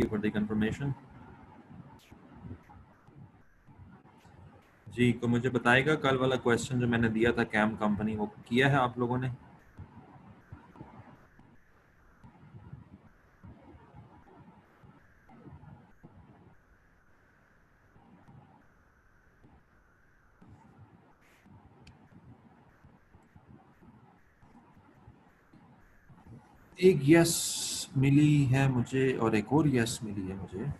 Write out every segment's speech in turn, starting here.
you for the confirmation. जी को मुझे बताएगा कल वाला क्वेश्चन जो मैंने दिया था कैम कंपनी वो किया है आप लोगों ने? एक यस मिली है मुझे और एक और यस मिली है मुझे.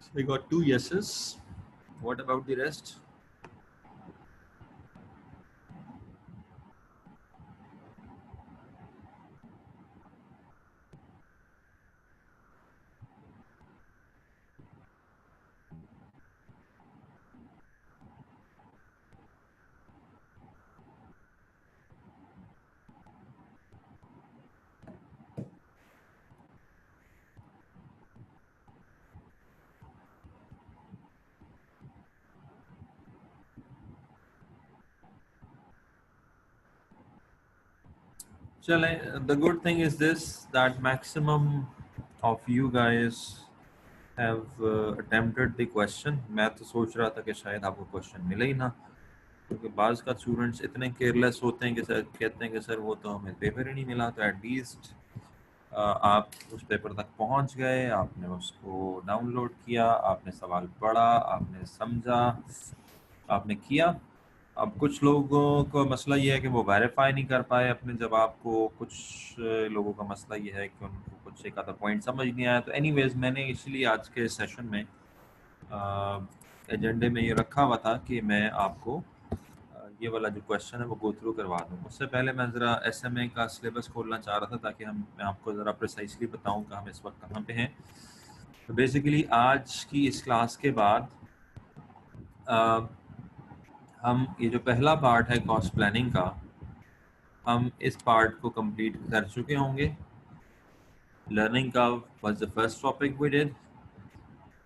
So we got 2 yeses. What about the rest? चलें, the good thing is this that maximum of you guys have attempted the question. मैं तो सोच रहा था कि शायद आपको क्वेश्चन मिले ही ना, क्योंकि बाज़ का स्टूडेंट्स इतने केयरलेस होते हैं कि सर कहते हैं कि सर वो तो हमें पेपर ही नहीं मिला. तो एटलीस्ट आप उस पेपर तक पहुंच गए, आपने उसको डाउनलोड किया, आपने सवाल पढ़ा, आपने समझा, आपने किया. अब कुछ लोगों का मसला ये है कि वो वेरीफाई नहीं कर पाए अपने जवाब को. कुछ लोगों का मसला ये है कि उनको कुछ एक आधा पॉइंट समझ नहीं आया. तो एनीवेज मैंने इसलिए आज के सेशन में एजेंडे में ये रखा हुआ था कि मैं आपको ये वाला जो क्वेश्चन है वो गो थ्रू करवा दूँ. उससे पहले मैं ज़रा SMA का सिलेबस खोलना चाह रहा था ताकि मैं आपको ज़रा प्रिसाइसली बताऊँ कि हम इस वक्त कहाँ पे हैं. तो बेसिकली आज की इस क्लास के बाद हम ये जो पहला पार्ट है कॉस्ट प्लानिंग का, हम इस पार्ट को कंप्लीट कर चुके होंगे. Learning curve was the first topic we did,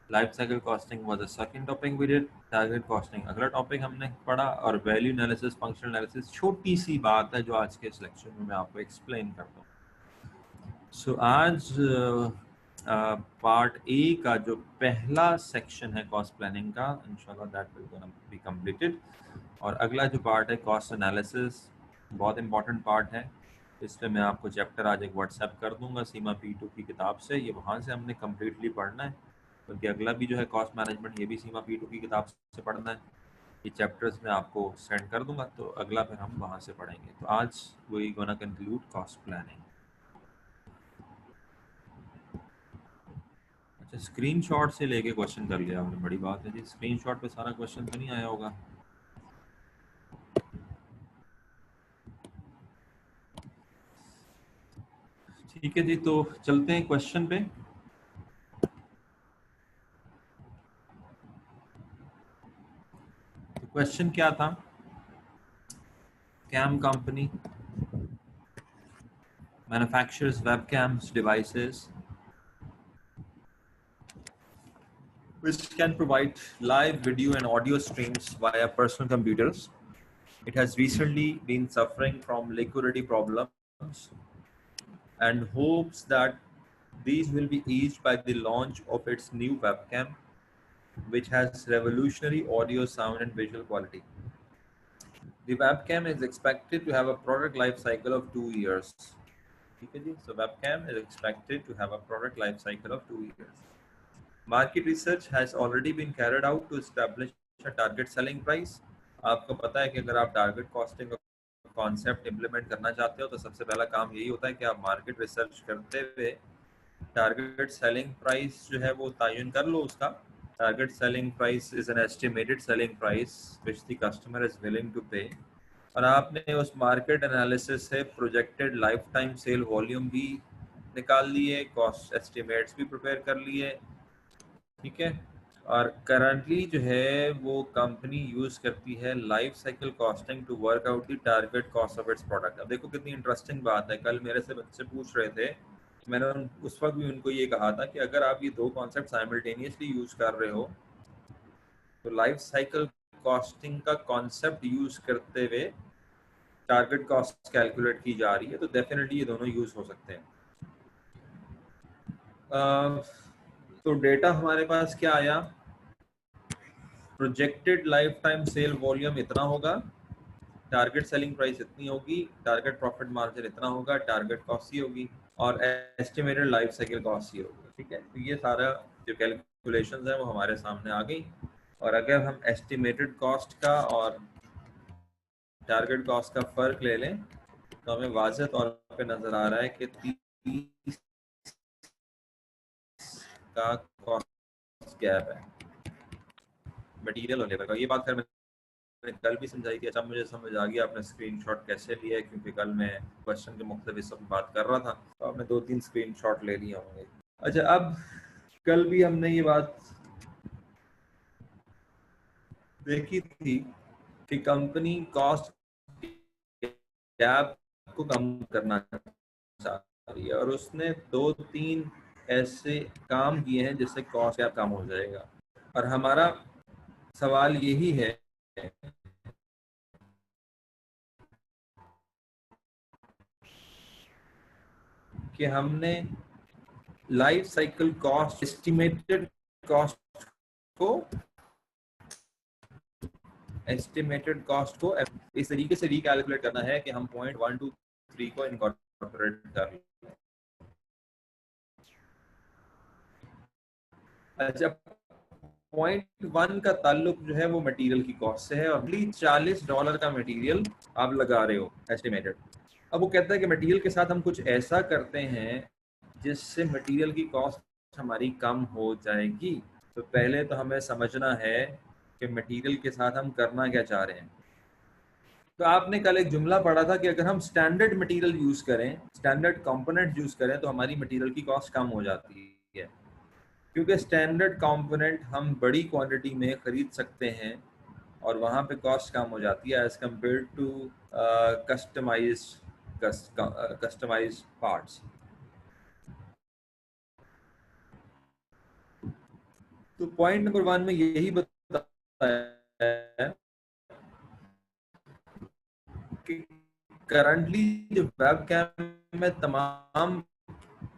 life cycle costing was the second topic we did, target costing अगला टॉपिक हमने पढ़ा, और वैल्यू एनालिसिस, फंक्शनल एनालिसिस छोटी सी बात है जो आज के इस लेक्चर में मैं आपको एक्सप्लेन करता हूँ. सो आज पार्ट ए का जो पहला सेक्शन है कॉस्ट प्लानिंग का, इंशाल्लाह that will gonna be completed. और अगला जो पार्ट है कॉस्ट एनालिसिस, बहुत इंपॉर्टेंट पार्ट है. इसलिए मैं आपको चैप्टर आज एक व्हाट्सएप कर दूंगा सीमा P2 की किताब से. ये वहाँ से हमने कम्प्लीटली पढ़ना है, क्योंकि अगला भी जो है कॉस्ट मैनेजमेंट ये भी सीमा P2 की किताब से पढ़ना है. ये चैप्टर्स मैं आपको सेंड कर दूंगा, तो अगला फिर हम वहाँ से पढ़ेंगे. तो आज we gonna conclude cost planning. अच्छा, स्क्रीनशॉट से लेके क्वेश्चन कर लिया आपने, बड़ी बात है जी. स्क्रीनशॉट पे सारा क्वेश्चन तो नहीं आया होगा. ठीक है जी, तो चलते हैं क्वेश्चन पे. तो क्वेश्चन क्या था? Cam company manufactures webcams devices which can provide live video and audio streams via personal computers. It has recently been suffering from liquidity problems and hopes that these will be eased by the launch of its new webcam, which has revolutionary audio, sound, and visual quality. The webcam is expected to have a product life cycle of 2 years. So webcam is expected to have a product life cycle of 2 years. Market research has already been carried out to establish a target selling price. आपको पता है कि अगर आप target costing का concept implement करना चाहते हो तो सबसे पहला काम यही होता है कि आप मार्केट रिसर्च करते हुए टारगेट सेलिंग प्राइस जो है वो तयन कर लो उसका. Target selling price is an estimated selling price which the customer is willing to pay. और आपने उस मार्केट एनालिसिस से projected life time sale volume भी निकाल लिए, कॉस्ट एस्टिमेट्स भी प्रिपेयर कर लिए. ठीक है. और करंटली जो है वो कंपनी यूज करती है life cycle costing to work out the target cost of its product. अब देखो कितनी इंटरेस्टिंग बात है. कल मेरे से बच्चे पूछ रहे थे, मैंने उस वक्त भी उनको ये कहा था कि अगर आप ये दो कॉन्सेप्ट साइमल्टेनियसली यूज कर रहे हो तो लाइफ साइकिल कॉस्टिंग का कॉन्सेप्ट यूज करते हुए टारगेट कॉस्ट कैलकुलेट की जा रही है, तो डेफिनेटली ये दोनों यूज हो सकते हैं। तो डेटा हमारे पास क्या आया, projected life time sale volume इतना होगा, टारगेट सेलिंग प्राइस इतनी होगी, टारगेट प्रॉफिट मार्जिन इतना होगा, टारगेट कॉस्ट ही होगी, और एस्टिमेटेड लाइफ साइकिल कॉस्ट ही होगी। ठीक है, तो ये सारा जो कैलकुलेशंस है वो हमारे सामने आ गई। और अगर हम एस्टिमेटेड कॉस्ट का और टारगेट कॉस्ट का फर्क ले लें तो हमें वाज़ेह तौर पे नजर आ रहा है कि 30 का कॉस्ट गैप है मटेरियल और लेबर का। ये बात खैर मैंने कल भी समझाई थी। अच्छा, मुझे समझ आ गया आपने स्क्रीनशॉट कैसे लिया है, क्योंकि कल मैं क्वेश्चन के मुख्तलिफ हिस्सों में बात कर रहा था, तो आपने 2-3 स्क्रीनशॉट ले लिए होंगे। अच्छा, अब कल भी हमने ये बात देखी थी कि कंपनी कॉस्ट गैप को कम करना चाह रही है, और उसने 2-3 ऐसे काम किए हैं जिससे कॉस्ट गैप कम हो जाएगा। और हमारा सवाल यही है कि हमने life cycle cost, estimated cost को इस तरीके से रिकैलकुलेट करना है कि हम पॉइंट 1, 2, 3 को इनकॉर्पोरेट कर लें। अच्छा, पॉइंट 1 का ताल्लुक जो है वो मटेरियल की कॉस्ट से है, और $40 का मटेरियल आप लगा रहे हो एस्टिमेटेड। अब वो कहता है कि मटेरियल के साथ हम कुछ ऐसा करते हैं जिससे मटेरियल की कॉस्ट हमारी कम हो जाएगी। तो पहले तो हमें समझना है कि मटेरियल के साथ हम करना क्या चाह रहे हैं। तो आपने कल एक जुमला पढ़ा था कि अगर हम स्टैंडर्ड मटेरियल यूज करें, स्टैंडर्ड कंपोनेंट यूज करें, तो हमारी मटेरियल की कॉस्ट कम हो जाती है, क्योंकि स्टैंडर्ड कंपोनेंट हम बड़ी क्वांटिटी में खरीद सकते हैं और वहाँ पे कॉस्ट कम हो जाती है as compare to customized parts. तो पॉइंट नंबर 1 में यही बताया है कि करंटली जो वेब कैम में तमाम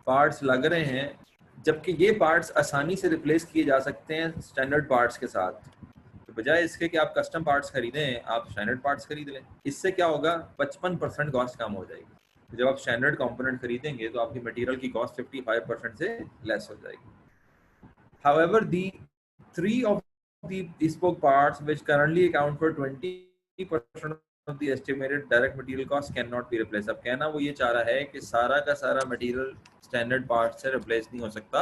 पार्ट्स लग रहे हैं, जबकि ये पार्ट्स आसानी से रिप्लेस किए जा सकते हैं स्टैंडर्ड पार्ट्स के साथ। तो बजाय इसके कि आप कस्टम पार्ट्स खरीदें, आप स्टैंडर्ड पार्ट्स खरीद लें। इससे क्या होगा, 55% कॉस्ट कम हो जाएगी। तो जब आप स्टैंडर्ड कंपोनेंट खरीदेंगे तो आपकी मटेरियल की कॉस्ट 55% से लेस हो जाएगी। However, the three of the bespoke parts which currently account for 20% of the estimated direct material cost cannot be replaced. अब कहना वो ये चाह रहा है कि सारा का सारा मटेरियल स्टैंडर्ड पार्ट से रिप्लेस नहीं हो सकता।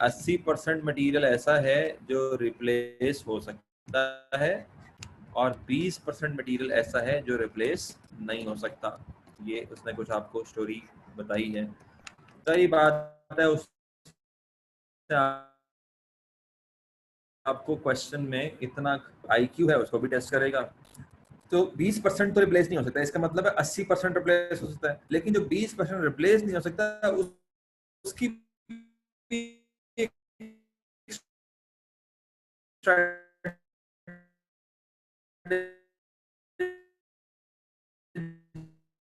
80% मटेरियल ऐसा है जो रिप्लेस हो सकता है, और 20% मटेरियल ऐसा है जो रिप्लेस नहीं हो सकता। ये उसने कुछ आपको स्टोरी बताई है। सही बात है, उस आपको क्वेश्चन में इतना IQ है उसको भी टेस्ट करेगा। तो 20% तो रिप्लेस नहीं हो सकता, इसका मतलब है 80% रिप्लेस हो सकता है, लेकिन जो 20% रिप्लेस नहीं हो सकता उसकी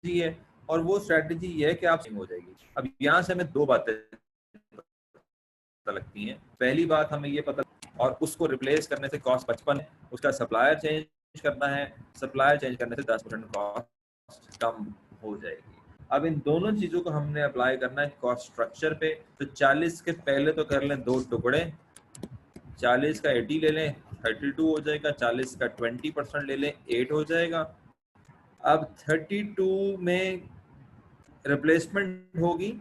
है, और वो स्ट्रेटजी ये है कि आप हो जाएगी। अब यहाँ से हमें 2 बातें लगती हैं। पहली बात हमें ये पता, और उसको रिप्लेस करने से कॉस्ट 55 है, उसका सप्लायर चेंज करना है, सप्लायर चेंज करने से 10% कॉस्ट कम हो जाएगी। अब इन दोनों चीजों को हमने अप्लाई करना है कॉस्ट स्ट्रक्चर पे। तो 40 के पहले तो कर लें 2 टुकड़े, 40 का 80 ले लें 32 हो जाएगा, 40 का 20% ले लें 8 हो जाएगा। अब 32 में रिप्लेसमेंट होगी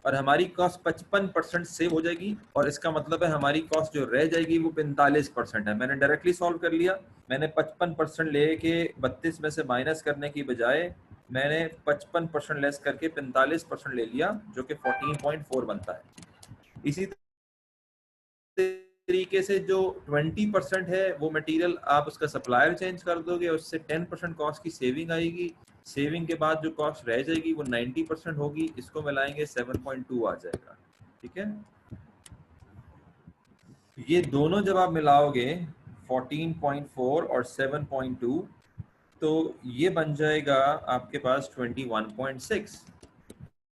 और हमारी कॉस्ट 55% सेव हो जाएगी, और इसका मतलब है हमारी कॉस्ट जो रह जाएगी वो 45% है। मैंने डायरेक्टली सॉल्व कर लिया। मैंने 55% लेके 32 में से माइनस करने की बजाय मैंने 55% लेस करके 45% ले लिया, जो कि 14.4 बनता है। इसी तरीके से जो 20% है वो मटेरियल आप उसका सप्लायर चेंज कर दोगे, उससे 10% कॉस्ट की सेविंग आएगी। सेविंग के बाद जो कॉस्ट रह जाएगी वो 90% होगी, इसको मिलाएंगे 7.2 आ जाएगा। ठीक है, ये दोनों जब आप मिलाओगे 14.4 और 7.2, तो ये बन जाएगा आपके पास 21.6।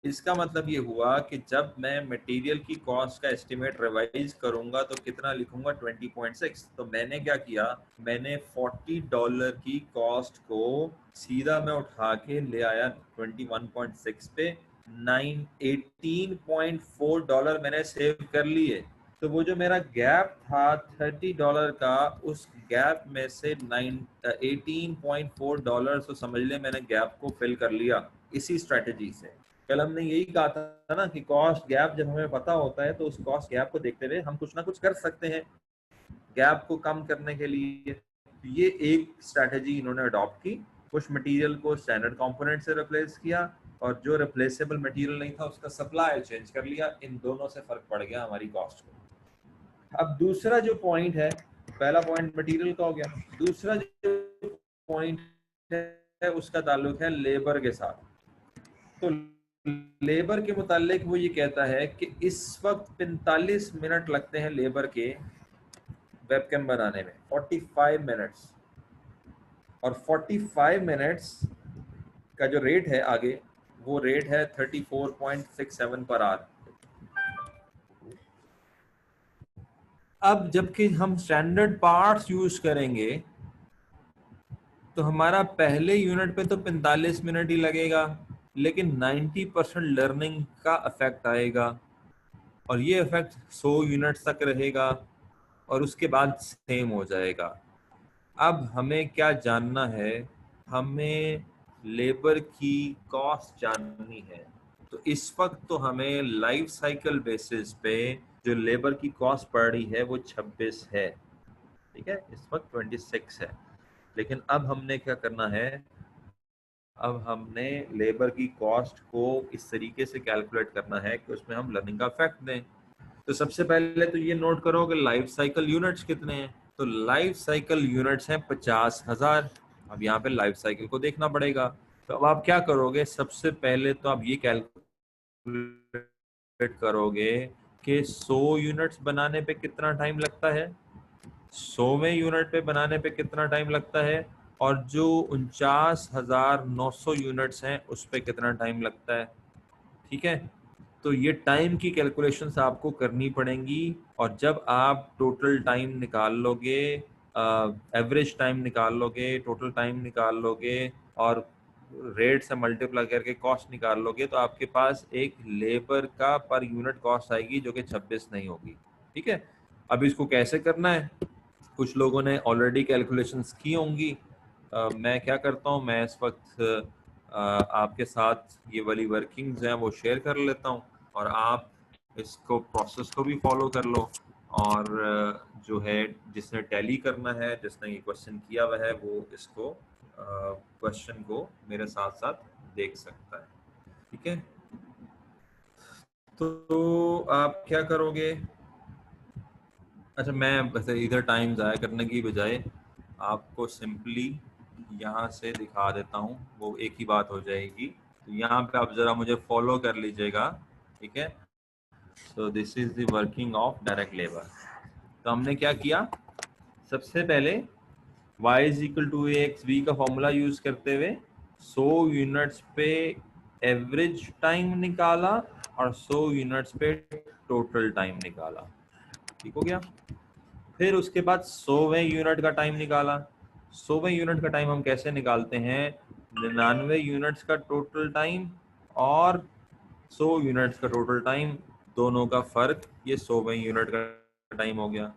इसका मतलब ये हुआ कि जब मैं मटेरियल की कॉस्ट का एस्टिमेट रिवाइज करूंगा तो कितना लिखूंगा 20.6। तो मैंने क्या किया, मैंने $40 की कॉस्ट को सीधा मैं उठा के ले आया 21.6 पे। 18.4 मैंने सेव कर लिए। तो वो जो मेरा गैप था $30 का, उस गैप में से 18.4 तो समझ ले मैंने गैप को फिल कर लिया इसी स्ट्रेटेजी से। कल हमने यही कहा था ना कि कॉस्ट गैप जब हमें पता होता है तो उस कॉस्ट गैप को देखते हुए हम कुछ ना कुछ कर सकते हैं गैप को कम करने के लिए। तो ये एक स्ट्रैटेजी इन्होंने अडॉप्ट की, कुछ मटेरियल को स्टैंडर्ड कंपोनेंट से रिप्लेस किया और जो रिप्लेसेबल मटेरियल नहीं था उसका सप्लाई चेंज कर लिया। इन दोनों से फर्क पड़ गया हमारी कॉस्ट को। अब दूसरा जो पॉइंट है, पहला पॉइंट मटेरियल का हो गया, दूसरा जो पॉइंट है उसका ताल्लुक है लेबर के साथ। तो लेबर के मुतालिक वो ये कहता है कि इस वक्त 45 मिनट लगते हैं लेबर के वेबकैम बनाने में, 45 मिनट्स। और 45 मिनट्स का जो रेट है आगे, वो रेट है 34.67 पर आवर। अब जबकि हम स्टैंडर्ड पार्ट्स यूज करेंगे तो हमारा पहले यूनिट पे तो 45 मिनट ही लगेगा, लेकिन 90% लर्निंग का इफेक्ट आएगा और ये इफेक्ट 100 यूनिट्स तक रहेगा और उसके बाद सेम हो जाएगा। अब हमें क्या जानना है, हमें लेबर की कॉस्ट जाननी है। तो इस वक्त तो हमें लाइफ साइकिल बेसिस पे जो लेबर की कॉस्ट पड़ रही है वो 26 है, ठीक है, इस वक्त 26 है। लेकिन अब हमने क्या करना है, अब हमने लेबर की कॉस्ट को इस तरीके से कैलकुलेट करना है कि उसमें हम लर्निंग का इफेक्ट दें। तो सबसे पहले तो ये नोट करो कि लाइफ साइकिल यूनिट्स कितने हैं। तो लाइफ साइकिल यूनिट्स हैं 50,000। अब यहाँ पे लाइफ साइकिल को देखना पड़ेगा। तो अब आप क्या करोगे, सबसे पहले तो आप ये कैलकुलेट करोगे कि 100 यूनिट्स बनाने पे कितना टाइम लगता है, 100वें यूनिट पे बनाने पे कितना टाइम लगता है, और जो 49,900 यूनिट्स हैं उस पे कितना टाइम लगता है। ठीक है, तो ये टाइम की कैलकुलेशंस आपको करनी पड़ेंगी। और जब आप टोटल टाइम निकाल लोगे, एवरेज टाइम निकाल लोगे, टोटल टाइम निकाल लोगे और रेट से मल्टीप्लाई करके कॉस्ट निकाल लोगे, तो आपके पास एक लेबर का पर यूनिट कॉस्ट आएगी जो कि 26 नहीं होगी। ठीक है, अब इसको कैसे करना है, कुछ लोगों ने ऑलरेडी कैलकुलेशंस की होंगी। मैं क्या करता हूँ, मैं इस वक्त आपके साथ ये वाली वर्किंग्स हैं वो शेयर कर लेता हूँ और आप इसको प्रोसेस को भी फॉलो कर लो। और जो है जिसने टैली करना है, जिसने ये क्वेश्चन किया हुआ है, वो इसको क्वेश्चन को मेरे साथ साथ देख सकता है। ठीक है, तो आप क्या करोगे, अच्छा मैं वैसे इधर टाइम ज़ाया करने की बजाय आपको सिंपली यहाँ से दिखा देता हूँ, वो एक ही बात हो जाएगी। तो यहाँ पे आप ज़रा मुझे फॉलो कर लीजिएगा, ठीक है। सो this is the working of direct labour. तो हमने क्या किया, सबसे पहले y is equal to ax/b का फॉर्मूला यूज करते हुए 100 यूनिट्स पे एवरेज टाइम निकाला और 100 यूनिट्स पे टोटल टाइम निकाला। ठीक हो गया। फिर उसके बाद 100वें यूनिट का टाइम निकाला। 100वें यूनिट का टाइम हम कैसे निकालते हैं, 99 यूनिट्स का टोटल टाइम और 100 यूनिट्स का टोटल टाइम, दोनों का फर्क, ये 100वें यूनिट का टाइम हो गया।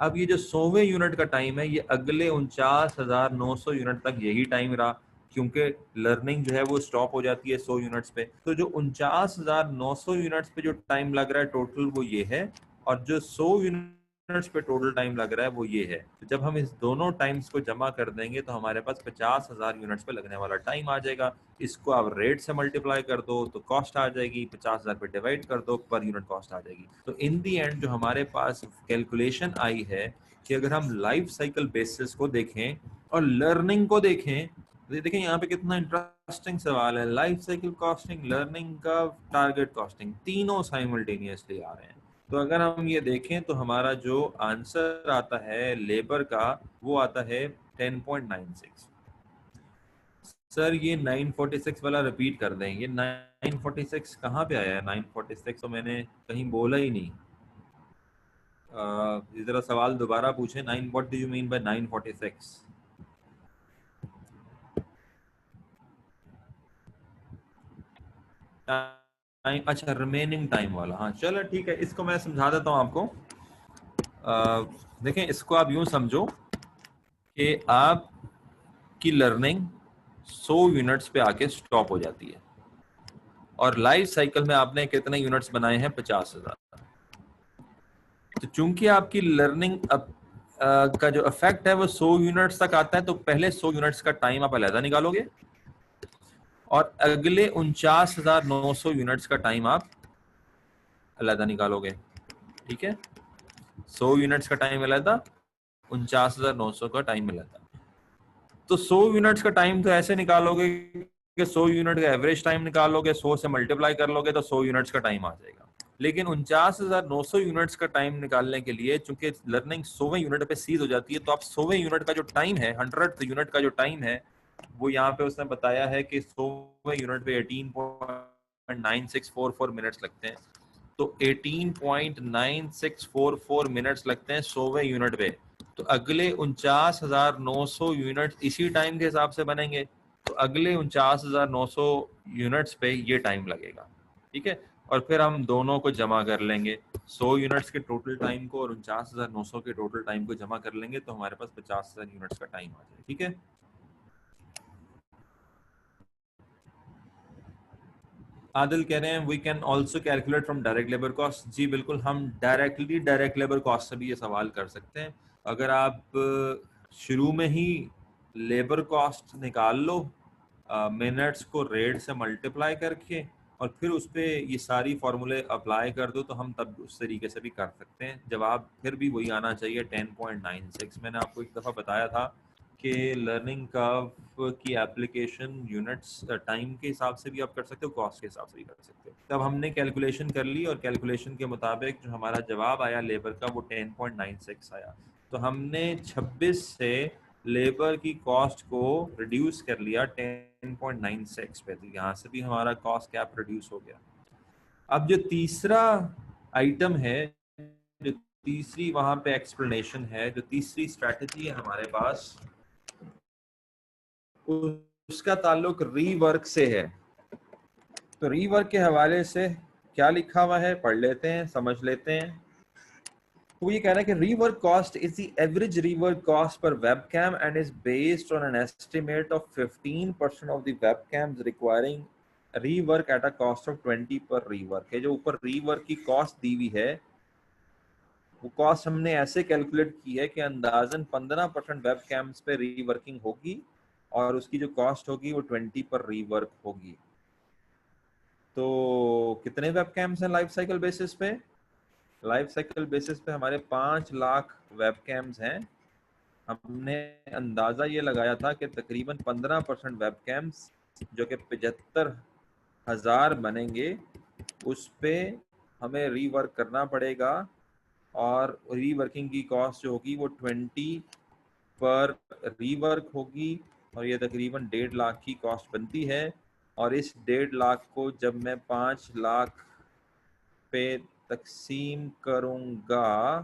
अब ये जो 100वें यूनिट का टाइम है, ये अगले 49,900 यूनिट तक यही टाइम रहा, क्योंकि लर्निंग जो है वो स्टॉप हो जाती है 100 यूनिट्स पे। तो जो 49,900 यूनिट्स पे जो टाइम लग रहा है टोटल, वो ये है, और जो 100 यूनिट्स पे टोटल टाइम लग रहा है वो ये है। तो जब हम इस दोनों टाइम्स को जमा कर देंगे तो हमारे पास 50,000 यूनिट्स पे लगने वाला टाइम आ जाएगा। इसको आप रेट से मल्टीप्लाई कर दो तो कॉस्ट आ जाएगी, 50,000 पे डिवाइड कर दो, पर यूनिट कॉस्ट आ जाएगी। तो इन दी एंड जो हमारे पास कैलकुलेशन आई है कि अगर हम लाइफ साइकिल बेसिस को देखें और लर्निंग को देखें, तो देखें यहाँ पे कितना इंटरेस्टिंग सवाल है। लाइफ साइकिल कॉस्टिंग, लर्निंग का टारगेट कॉस्टिंग, तीनों साइमल्टेनियसली आ रहे हैं। तो अगर हम ये देखें तो हमारा जो आंसर आता है लेबर का, वो आता है 10.96। सर ये 946 वाला रिपीट कर दें। ये 946 कहाँ पे आया है? 946 तो मैंने कहीं बोला ही नहीं। जरा सवाल दोबारा पूछे। 9 what do you mean by 946? Time, अच्छा रिमेनिंग टाइम वाला। हाँ चलो ठीक है, इसको मैं समझा देता हूँ आपको। देखें, इसको आप यूं समझो कि आपकी लर्निंग 100 यूनिट्स पे आके स्टॉप हो जाती है और लाइफ साइकिल में आपने कितने यूनिट्स बनाए हैं? 50,000। तो चूंकि आपकी लर्निंग अब का जो इफेक्ट है वो 100 यूनिट्स तक आता है, तो पहले 100 यूनिट्स का टाइम आप अलहदा निकालोगे और अगले 49,900 यूनिट्स का टाइम आप अलहदा निकालोगे। ठीक है, 100 यूनिट्स का टाइम अलहदा, 49,900 का टाइम अलहदा। तो 100 यूनिट्स का टाइम तो ऐसे निकालोगे कि 100 यूनिट का एवरेज टाइम निकालोगे, 100 से मल्टीप्लाई कर लोगे तो 100 यूनिट्स का टाइम आ जाएगा। लेकिन 49,900 यूनिट्स का टाइम निकालने के लिए, चूंकि लर्निंग 100वें यूनिट पे सीज हो जाती है, तो आप 100वें यूनिट का जो टाइम है, 100th यूनिट का जो टाइम है, वो यहाँ पे उसने बताया है कि 100वें यूनिट पे 18.9644 मिनट्स लगते हैं। तो 18.9644 मिनट्स लगते हैं 100वें यूनिट पे। तो अगले 49,900 यूनिट इसी टाइम के हिसाब से बनेंगे। तो अगले 49,900 यूनिट्स पे ये टाइम लगेगा। ठीक है, और फिर हम दोनों को जमा कर लेंगे, 100 यूनिट्स के टोटल टाइम को और 49,900 के टोटल टाइम को जमा कर लेंगे, तो हमारे पास 50,000 यूनिट्स का टाइम आ जाएगा। ठीक है, आदिल कह रहे हैं we can also calculate from direct labour cost. जी बिल्कुल, हम डायरेक्टली डायरेक्ट लेबर कॉस्ट से भी ये सवाल कर सकते हैं। अगर आप शुरू में ही लेबर कॉस्ट निकाल लो, मिनट्स को रेट से मल्टीप्लाई करके, और फिर उस पर ये सारी फार्मूले अप्लाई कर दो, तो हम तब उस तरीके से भी कर सकते हैं। जवाब फिर भी वही आना चाहिए, 10.96। मैंने आपको एक दफ़ा बताया था कि लर्निंग कर्व की एप्लीकेशन यूनिट्स टाइम के हिसाब से भी आप कर सकते हो, कॉस्ट के हिसाब से भी कर सकते हो। तब हमने कैलकुलेशन कर ली और कैलकुलेशन के मुताबिक जो हमारा जवाब आया लेबर का, वो 10.96 आया। तो हमने 26 से लेबर की कॉस्ट को रिड्यूस कर लिया 10.96 पे, तो यहाँ से भी हमारा कॉस्ट कैप रिड्यूस हो गया। अब जो तीसरा आइटम है, जो तीसरी वहां पे एक्सप्लेनेशन है, जो तीसरी स्ट्रैटेजी है हमारे पास, उसका ताल्लुक रीवर्क से है। तो रीवर्क के हवाले से क्या लिखा हुआ है पढ़ लेते हैं, समझ लेते हैं। तो ये कह रहा है कि rework cost is the average rework cost per webcam and is based on an estimate of 15% of the webcams requiring rework at a cost of 20 per rework. है जो ऊपर रीवर्क की कॉस्ट दी हुई है, वो कॉस्ट हमने ऐसे कैलकुलेट की है कि अंदाजन 15% वेबकैम्स पे रीवर्किंग होगी और उसकी जो कॉस्ट होगी वो 20 पर रीवर्क होगी। तो कितने वेबकैम्स हैं लाइफ साइकिल बेसिस पे? लाइफ साइकिल बेसिस पे हमारे 5 लाख वेबकैम्स हैं। हमने अंदाजा ये लगाया था कि तकरीबन 15% वेबकैम्स जो कि 75,000 बनेंगे, उस पे हमें रीवर्क करना पड़ेगा और रीवर्किंग की कॉस्ट जो होगी वो 20 पर रीवर्क होगी, और ये तकरीबन 1.5 लाख की कॉस्ट बनती है। और इस 1.5 लाख को जब मैं 5 लाख पे तकसीम करूंगा,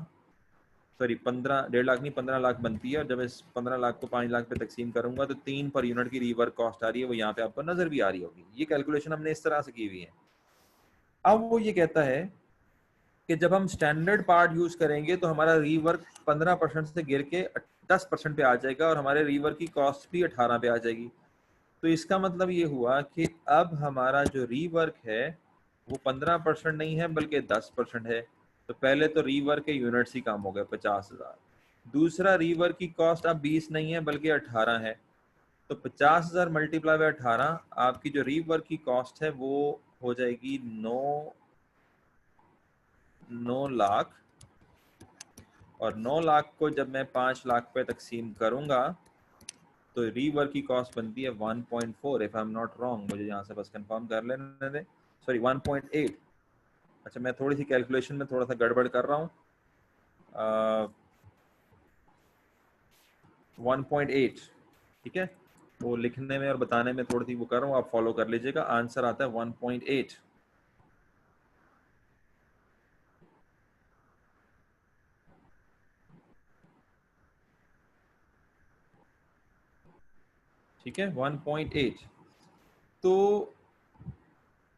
सॉरी 1.5 लाख नहीं 15 लाख बनती है, और जब इस 15 लाख को 5 लाख पे तकसीम करूंगा तो 3 पर यूनिट की रीवर्क कॉस्ट आ रही है, वो यहाँ पे आपको नजर भी आ रही होगी। ये कैलकुलेशन हमने इस तरह से की हुई है। अब वो ये कहता है कि जब हम स्टैंडर्ड पार्ट यूज करेंगे तो हमारा रीवर्क 15% से गिर के 10% पे आ जाएगा और हमारे रीवर्क की कॉस्ट भी 18 पे आ जाएगी। तो इसका मतलब ये हुआ कि अब हमारा जो रीवर्क है वो 15% नहीं है बल्कि 10% है। तो पहले तो रीवर्क के यूनिट्स ही कम हो गए 50,000। दूसरा, रीवर्क की कॉस्ट अब 20 नहीं है बल्कि 18 है। तो 50,000 मल्टीप्लाई बाय 18, आपकी जो रीवर्क की कॉस्ट है वो हो जाएगी 9 लाख। और 9 लाख को जब मैं 5 लाख पे तकसीम करूंगा तो रीवर्क की कॉस्ट बनती है 1.4, if I am not wrong, मुझे यहाँ से बस कंफर्म कर लेने दें, सॉरी 1.8। अच्छा, मैं थोड़ी सी कैलकुलेशन में थोड़ा सा गड़बड़ कर रहा हूँ। 1.8, ठीक है। वो लिखने में और बताने में थोड़ी सी वो कर रहा हूँ, आप फॉलो कर लीजिएगा। आंसर आता है 1.8। ठीक है, 1.8। तो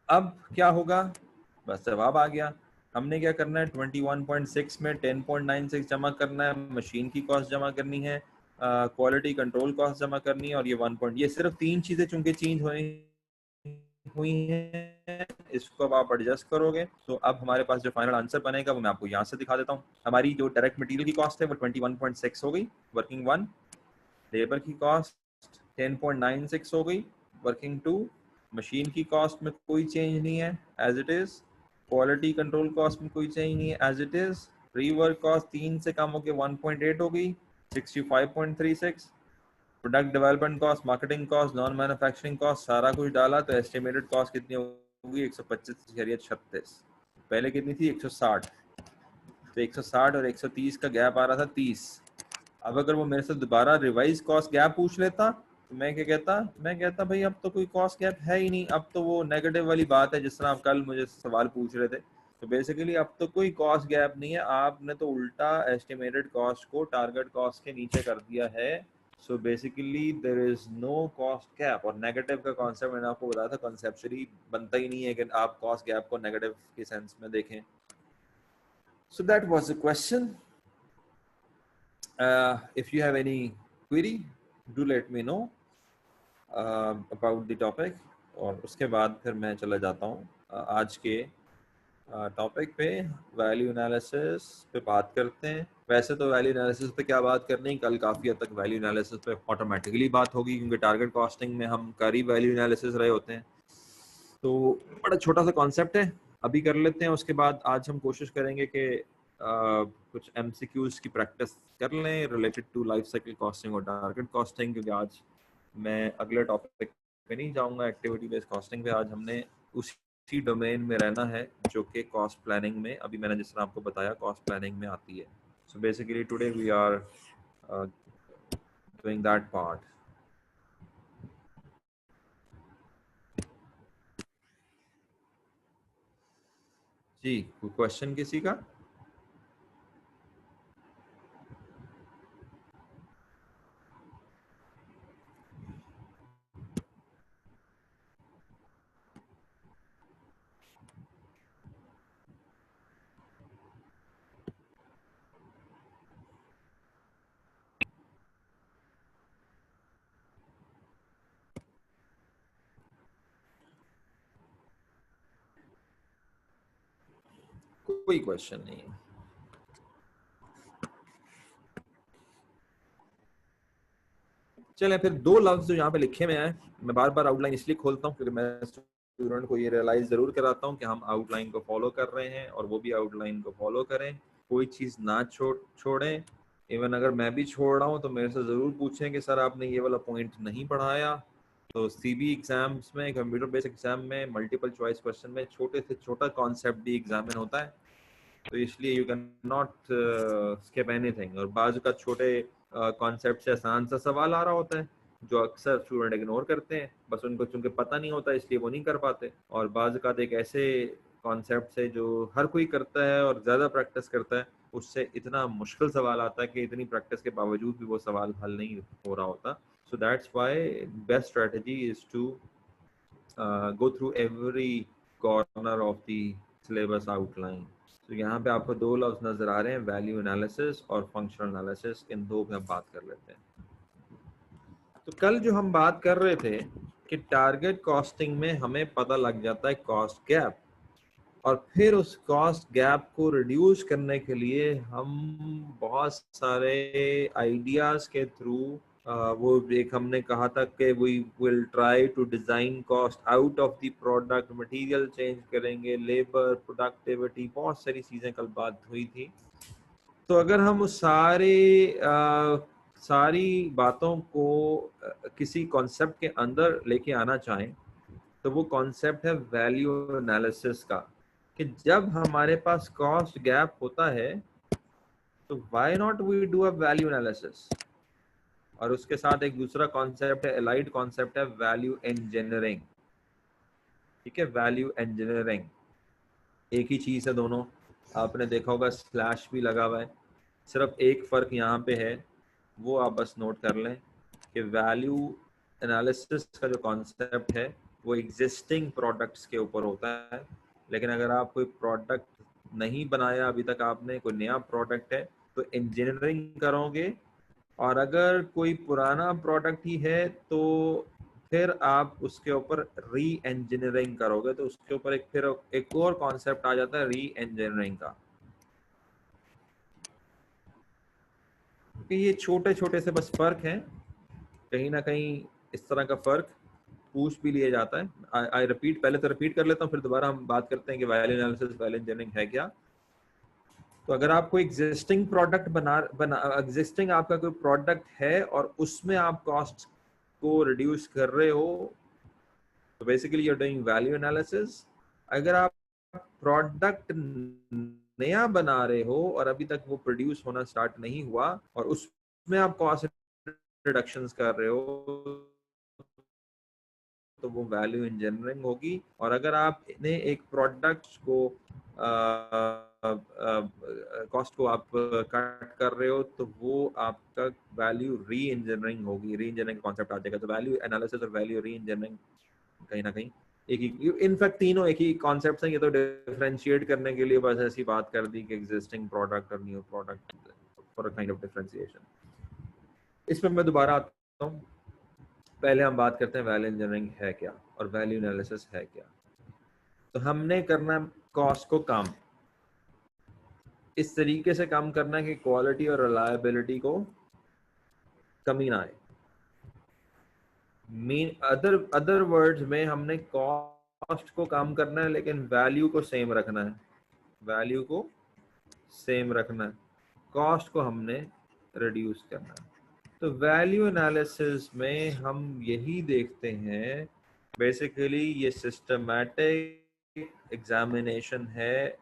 अब क्या होगा, बस जवाब आ गया। हमने क्या करना है, 21.6 में 10.96 जमा करना है, मशीन की कॉस्ट जमा करनी है, क्वालिटी कंट्रोल कॉस्ट जमा करनी है, और ये 1 पॉइंट, ये सिर्फ 3 चीजें चूंकि चेंज हुई हैं, इसको अब आप एडजस्ट करोगे तो अब हमारे पास जो फाइनल आंसर बनेगा वो मैं आपको यहाँ से दिखा देता हूँ। हमारी जो डायरेक्ट मटेरियल की कॉस्ट है वो 21.6 हो गई वर्किंग 1, लेबर की कॉस्ट 10.96 हो गई वर्किंग 2, मशीन की कॉस्ट में कोई चेंज नहीं है as it is, quality control cost में कोई चेंज नहीं है as it is, rework cost 3 से कम होकर 1.8 हो गई 65.36, product development cost, marketing cost, non manufacturing cost, सारा कुछ डाला तो एस्टिमेटेड कॉस्ट कितनी होगी 125.36। पहले कितनी थी 160, तो 160 और 130 का गैप आ रहा था 30। अब अगर वो मेरे से दोबारा रिवाइज कॉस्ट गैप पूछ लेता तो मैं क्या कहता, मैं कहता भाई अब तो कोई कॉस्ट गैप है ही नहीं, अब तो वो नेगेटिव वाली बात है जिस तरह आप कल मुझे सवाल पूछ रहे थे। तो बेसिकली अब तो कोई कॉस्ट गैप नहीं है, आपने तो उल्टा एस्टिमेटेड कॉस्ट को टारगेट कॉस्ट के नीचे कर दिया है। So basically there is no cost gap. और नेगेटिव का कॉन्सेप्ट मैंने आपको बताया था, कॉन्सेप्चुअली बनता ही नहीं है कि आप कॉस्ट गैप को नेगेटिव के सेंस में देखें। So that was the question. If you have any query, do let me know about the topic। और उसके बाद फिर मैं चला जाता हूँ आज के टॉपिक पे, वैल्यू एनालिसिस पे बात करते हैं। वैसे तो वैल्यू एनालिसिस पे क्या बात करनी, कल काफ़ी हद तक वैल्यू एनालिसिस पे ऑटोमेटिकली बात होगी क्योंकि टारगेट कॉस्टिंग में हम कर ही वैल्यू एनालिसिस रहे होते हैं। तो बड़ा छोटा सा कॉन्सेप्ट है, अभी कर लेते हैं। उसके बाद आज हम कोशिश करेंगे कि कुछ MCQs की प्रैक्टिस कर लें related to life cycle costing और टारगेट कॉस्टिंग, क्योंकि आज मैं अगले टॉपिक पे नहीं जाऊंगा एक्टिविटी बेस्ड कॉस्टिंग पे। आज हमने उसी डोमेन में रहना है जो कि कॉस्ट प्लानिंग में, अभी मैंने जिस तरह आपको बताया, कॉस्ट प्लानिंग में आती है। So basically today we are doing that part. जी, कोई क्वेश्चन किसी का? कोई क्वेश्चन नहीं है। चलें फिर, दो लफ्ज जो यहाँ पे लिखे हुए हैं, मैं बार बार आउटलाइन इसलिए खोलता हूँ क्योंकि मैं स्टूडेंट को ये रियलाइज जरूर कराता हूँ कि हम आउटलाइन को फॉलो कर रहे हैं और वो भी आउटलाइन को फॉलो करें, कोई चीज़ ना छोड़ें। इवन अगर मैं भी छोड़ रहा हूँ तो मेरे से ज़रूर पूछें कि सर आपने ये वाला पॉइंट नहीं पढ़ाया। तो CB एग्जाम्स में, कंप्यूटर बेस्ड एग्जाम में, मल्टीपल चॉइस क्वेश्चन में छोटे से छोटा कॉन्सेप्ट भी एग्जामिन होता है, तो इसलिए you can not skip anything. और बाजू का छोटे कॉन्सेप्ट से आसान सा सवाल आ रहा होता है जो अक्सर स्टूडेंट इग्नोर करते हैं, बस उनको चूंकि पता नहीं होता इसलिए वो नहीं कर पाते। और बाजू का एक ऐसे कॉन्सेप्ट से जो हर कोई करता है और ज़्यादा प्रैक्टिस करता है, उससे इतना मुश्किल सवाल आता है कि इतनी प्रैक्टिस के बावजूद भी वो सवाल हल नहीं हो रहा होता। So that's why best strategy is to go through every corner of the syllabus outline। तो यहाँ पे आपको दो लफ्ज नजर आ रहे हैं, वैल्यू एनालिसिस और फंक्शनल एनालिसिस। इन दो पे हम बात कर लेते हैं। तो कल जो हम बात कर रहे थे कि टारगेट कॉस्टिंग में हमें पता लग जाता है कॉस्ट गैप, और फिर उस कॉस्ट गैप को रिड्यूस करने के लिए हम बहुत सारे आइडियाज के थ्रू, वो एक हमने कहा था कि we will try to design cost out of the product, material change करेंगे, लेबर, प्रोडक्टिविटी, बहुत सारी चीजें कल बात हुई थी। तो अगर हम उस सारी बातों को किसी कॉन्सेप्ट के अंदर लेके आना चाहें तो वो कॉन्सेप्ट है वैल्यू एनालिसिस का, कि जब हमारे पास कॉस्ट गैप होता है तो why not we do a value analysis. और उसके साथ एक दूसरा कॉन्सेप्ट है, एलाइड कॉन्सेप्ट है वैल्यू इंजीनियरिंग। ठीक है, वैल्यू इंजीनियरिंग एक ही चीज है दोनों। आपने देखा होगा स्लैश भी लगा हुआ है, सिर्फ एक फर्क यहाँ पे है, वो आप बस नोट कर लें कि वैल्यू एनालिसिस का जो कॉन्सेप्ट है वो एग्जिस्टिंग प्रोडक्ट्स के ऊपर होता है। लेकिन अगर आप कोई प्रोडक्ट नहीं बनाया अभी तक, आपने कोई नया प्रोडक्ट है तो इंजीनियरिंग करोगे, और अगर कोई पुराना प्रोडक्ट ही है तो फिर आप उसके ऊपर री इंजीनियरिंग करोगे। तो उसके ऊपर फिर एक और कॉन्सेप्ट आ जाता है री इंजीनियरिंग का। कि ये छोटे छोटे से बस फर्क हैं, कहीं ना कहीं इस तरह का फर्क पूछ भी लिया जाता है। आई रिपीट, पहले तो रिपीट कर लेता हूँ, फिर दोबारा हम बात करते हैं कि वैल्यू एनालिसिस वैल्यू इंजीनियरिंग है क्या। तो अगर आप कोई एग्जिस्टिंग प्रोडक्ट बना एग्जिस्टिंग आपका कोई प्रोडक्ट है और उसमें आप कॉस्ट को रिड्यूस कर रहे हो, तो basically you are doing value analysis. अगर आप प्रोडक्ट नया बना रहे हो और अभी तक वो प्रोड्यूस होना स्टार्ट नहीं हुआ और उसमें आप कॉस्ट रिडक्शंस कर रहे हो, तो वो वैल्यू इंजीनियरिंग होगी। और अगर आपने एक प्रोडक्ट को कॉस्ट को आप कट कर रहे हो, तो वो आपका वैल्यू री इंजीनियरिंग होगी, री इंजीनियरिंग कॉन्सेप्ट आ जाएगा। तो वैल्यू एनालिसिस और वैल्यू री इंजीनियरिंग कहीं ना कहीं एक ही, इनफैक्ट तीनों एक ही कॉन्सेप्ट हैं। ये तो डिफरेंशिएट करने के लिए बस ऐसी बात कर दी कि एग्जिस्टिंग प्रोडक्ट और new product for a kind of differentiation. इसमें मैं दोबारा आता हूँ, पहले हम बात करते हैं वैल्यू इंजीनियरिंग है क्या और वैल्यू एनालिसिस है क्या। तो हमने करना कॉस्ट को कम, इस तरीके से कम करना कि क्वालिटी और रिलायबिलिटी को कमी ना आए। मीन अदर वर्ड्स में हमने कॉस्ट को कम करना है लेकिन वैल्यू को सेम रखना है, वैल्यू को सेम रखना है, कॉस्ट को हमने रिड्यूस करना है। तो वैल्यू एनालिसिस में हम यही देखते हैं, बेसिकली ये सिस्टमैटिक एग्जामिनेशन है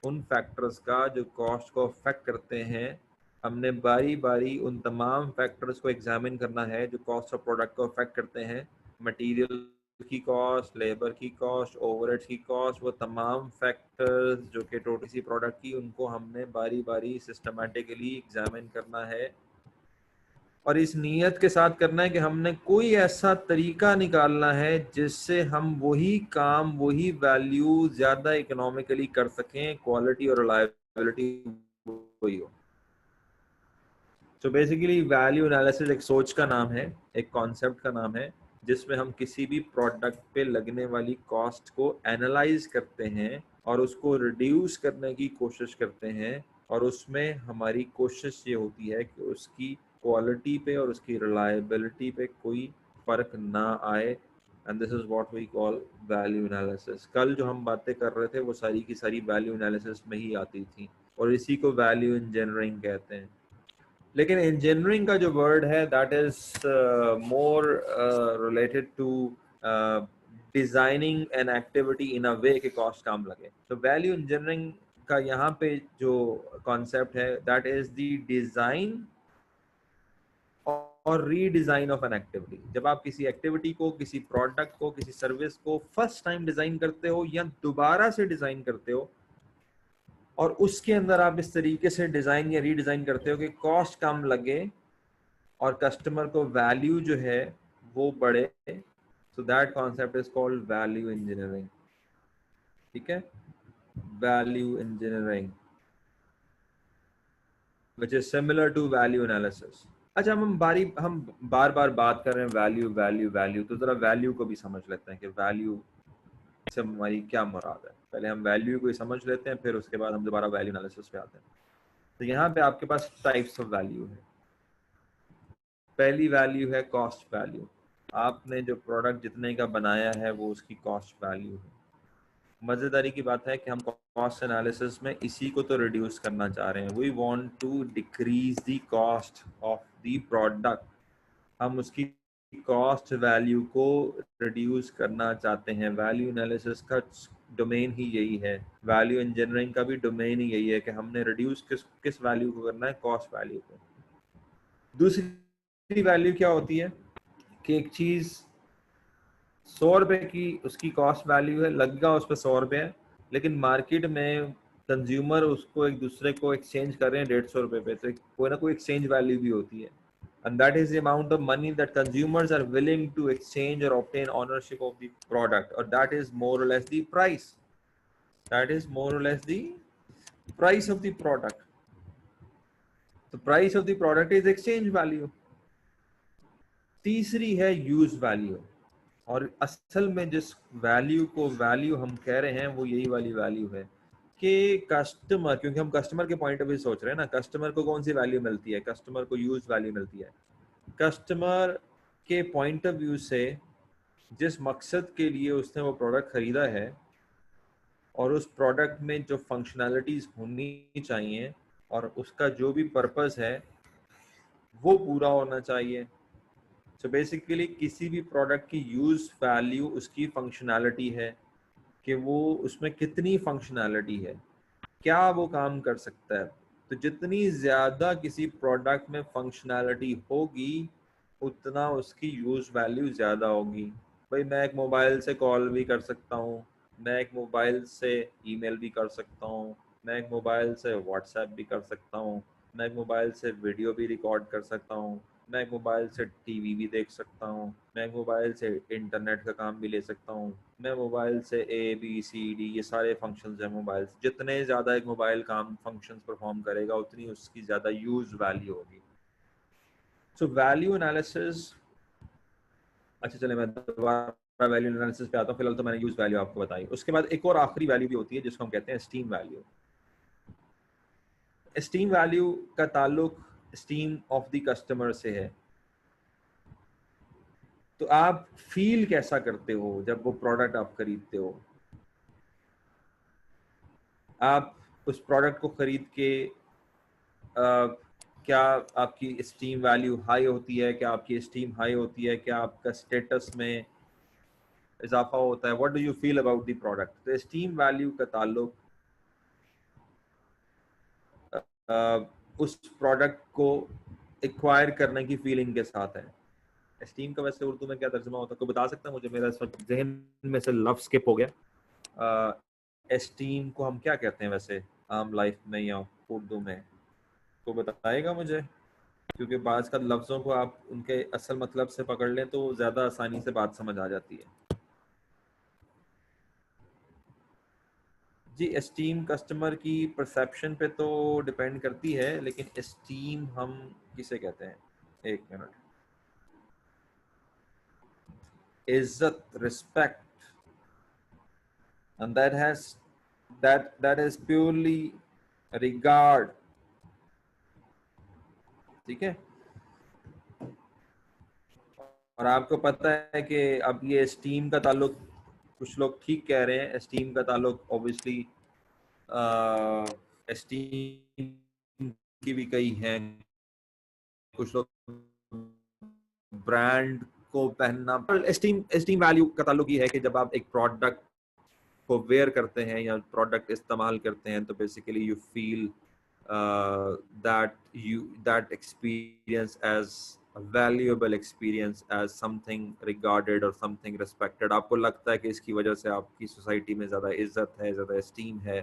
उन फैक्टर्स का जो कॉस्ट को अफेक्ट करते हैं। हमने बारी बारी उन तमाम फैक्टर्स को एग्जामिन करना है जो कॉस्ट ऑफ प्रोडक्ट को अफेक्ट करते हैं। मटेरियल की कॉस्ट, लेबर की कॉस्ट, ओवरहेड्स की कॉस्ट, वो तमाम फैक्टर्स जो कि टोटल सी प्रोडक्ट की, उनको हमने बारी बारी सिस्टमैटिकली एग्जामिन करना है। और इस नीयत के साथ करना है कि हमने कोई ऐसा तरीका निकालना है जिससे हम वही काम, वही वैल्यू ज्यादा इकोनॉमिकली कर सकें, क्वालिटी और रिलायबिलिटी वही हो। तो बेसिकली वैल्यू एनालिसिस एक सोच का नाम है, एक कॉन्सेप्ट का नाम है, जिसमें हम किसी भी प्रोडक्ट पे लगने वाली कॉस्ट को एनालाइज करते हैं और उसको रिड्यूस करने की कोशिश करते हैं। और उसमें हमारी कोशिश ये होती है कि उसकी क्वालिटी पे और उसकी रिलायबिलिटी पे कोई फर्क ना आए। And this is what we call value analysis. कल जो हम बातें कर रहे थे वो सारी की सारी वैल्यू एनालिसिस में ही आती थी, और इसी को वैल्यू इंजीनियरिंग कहते हैं। लेकिन इंजीनियरिंग का जो वर्ड है that is more related to designing an activity in a way कि कॉस्ट कम लगे। तो वैल्यू इंजीनियरिंग का यहाँ पे जो कॉन्सेप्ट है दैट इज द डिजाइन और रीडिजाइन ऑफ एन एक्टिविटी। जब आप किसी एक्टिविटी को, किसी प्रोडक्ट को, किसी सर्विस को फर्स्ट टाइम डिजाइन करते हो या दोबारा से डिजाइन करते हो, और उसके अंदर आप इस तरीके से डिजाइन या रीडिजाइन करते हो कि कॉस्ट कम लगे और कस्टमर को वैल्यू जो है वो बढ़े, so that concept is called value engineering. ठीक है, value engineering which is similar to value analysis. अच्छा, हम बार बार बात कर रहे हैं वैल्यू वैल्यू वैल्यू, तो जरा वैल्यू को भी समझ लेते हैं कि वैल्यू से हमारी क्या मुराद है। पहले हम वैल्यू को ही समझ लेते हैं, फिर उसके बाद हम दोबारा वैल्यू एनालिसिस पे आते हैं। तो यहाँ पे आपके पास टाइप्स ऑफ वैल्यू है। पहली वैल्यू है कॉस्ट वैल्यू। आपने जो प्रोडक्ट जितने का बनाया है वो उसकी कॉस्ट वैल्यू है। मजेदारी की बात है कि हम कॉस्ट एनालिसिस में इसी को तो रिड्यूस करना चाह रहे हैं। We want to decrease the cost of the product. हम उसकी कॉस्ट वैल्यू को रिड्यूस करना चाहते हैं। वैल्यू एनालिसिस का डोमेन ही यही है, वैल्यू इंजीनियरिंग का भी डोमेन ही यही है कि हमने रिड्यूस किस वैल्यू को करना है, कॉस्ट वैल्यू को। दूसरी तीसरी वैल्यू क्या होती है कि एक चीज 100 रुपए की उसकी कॉस्ट वैल्यू है, लगेगा उस पर 100 रुपए है, लेकिन मार्केट में कंज्यूमर उसको एक दूसरे को एक्सचेंज कर रहे हैं 150 रुपए पे, तो कोई ना कोई एक्सचेंज वैल्यू भी होती है। And that is the amount of money that consumers are willing to exchange or obtain ownership of the product, or that is more or less the price. That is more or less the price of the product. The price of the product is exchange value. तीसरी है use value, और असल में जिस value को value हम कह रहे हैं वो यही वाली वैल्यू है कि कस्टमर, क्योंकि हम कस्टमर के पॉइंट ऑफ व्यू सोच रहे हैं ना, कस्टमर को कौन सी वैल्यू मिलती है, कस्टमर को यूज वैल्यू मिलती है। कस्टमर के पॉइंट ऑफ व्यू से जिस मकसद के लिए उसने वो प्रोडक्ट खरीदा है और उस प्रोडक्ट में जो फंक्शनैलिटीज होनी चाहिए और उसका जो भी पर्पस है वो पूरा होना चाहिए। सो बेसिकली किसी भी प्रोडक्ट की यूज वैल्यू उसकी फंक्शनैलिटी है कि वो उसमें कितनी फंक्शनैलिटी है, क्या वो काम कर सकता है। तो जितनी ज़्यादा किसी प्रोडक्ट में फंक्शनैलिटी होगी उतना उसकी यूज वैल्यू ज़्यादा होगी। भाई मैं एक मोबाइल से कॉल भी कर सकता हूँ, मैं एक मोबाइल से ईमेल भी कर सकता हूँ, मैं एक मोबाइल से व्हाट्सएप भी कर सकता हूँ, मैं एक मोबाइल से वीडियो भी रिकॉर्ड कर सकता हूँ, मैं एक मोबाइल से टीवी भी देख सकता हूँ, मैं एक मोबाइल से इंटरनेट का काम भी ले सकता हूँ, मैं मोबाइल से ABCD ये सारे फंक्शंस हैं मोबाइल से। जितने ज़्यादा एक मोबाइल काम फंक्शंस परफॉर्म करेगा उतनी उसकी ज़्यादा यूज वैल्यू होगी। सो वैल्यू एनालिसिस, अच्छा चले मैं दोबारा वैल्यू एनालिसिस पे आता हूँ, फिलहाल तो मैंने यूज वैल्यू आपको बताई। उसके बाद एक और आखिरी वैल्यू भी होती है जिसको हम कहते हैं एस्टीम वैल्यू। एस्टीम वैल्यू का ताल्लुक एस्टीम ऑफ द कस्टमर से है। तो आप फील कैसा करते हो जब वो प्रोडक्ट आप खरीदते हो, आप उस प्रोडक्ट को खरीद के क्या आपकी एस्टीम वैल्यू हाई होती है, क्या आपकी एस्टीम हाई होती है, क्या आपका स्टेटस में इजाफा होता है, what do you feel about the product. तो एस्टीम वैल्यू का ताल्लुक उस प्रोडक्ट को एक्वायर करने की फीलिंग के साथ है। एस्टीम का वैसे उर्दू में क्या तर्जुमा होता है, कोई बता सकता है मुझे, मेरा इस वक्त जहन में से लफ्ज स्किप हो गया। एस्टीम को हम क्या कहते हैं वैसे आम लाइफ में या उर्दू में, तो बताएगा मुझे, क्योंकि बाज़ का लफ्ज़ों को आप उनके असल मतलब से पकड़ लें तो ज़्यादा आसानी से बात समझ आ जाती है। जी एस्टीम कस्टमर की परसेप्शन पे तो डिपेंड करती है, लेकिन एस्टीम हम किसे कहते हैं, एक मिनट, इज्जत, respect, and that is purely regard. ठीक है, और आपको पता है कि अब ये एस्टीम का ताल्लुक, कुछ लोग ठीक कह रहे हैं, एस्टीम का ताल्लुक ऑब्वियसली एस्टीम की भी कई हैं, कुछ लोग ब्रांड को पहनना, पर एस्टीम एस्टीम वैल्यू का ताल्लुक ये है कि जब आप एक प्रोडक्ट को वेयर करते हैं या प्रोडक्ट इस्तेमाल करते हैं तो basically you feel that experience as a valuable experience, as something regarded or something respected। आपको लगता है कि इसकी वजह से आपकी सोसाइटी में ज़्यादा इज्जत है, ज़्यादा एस्टीम है।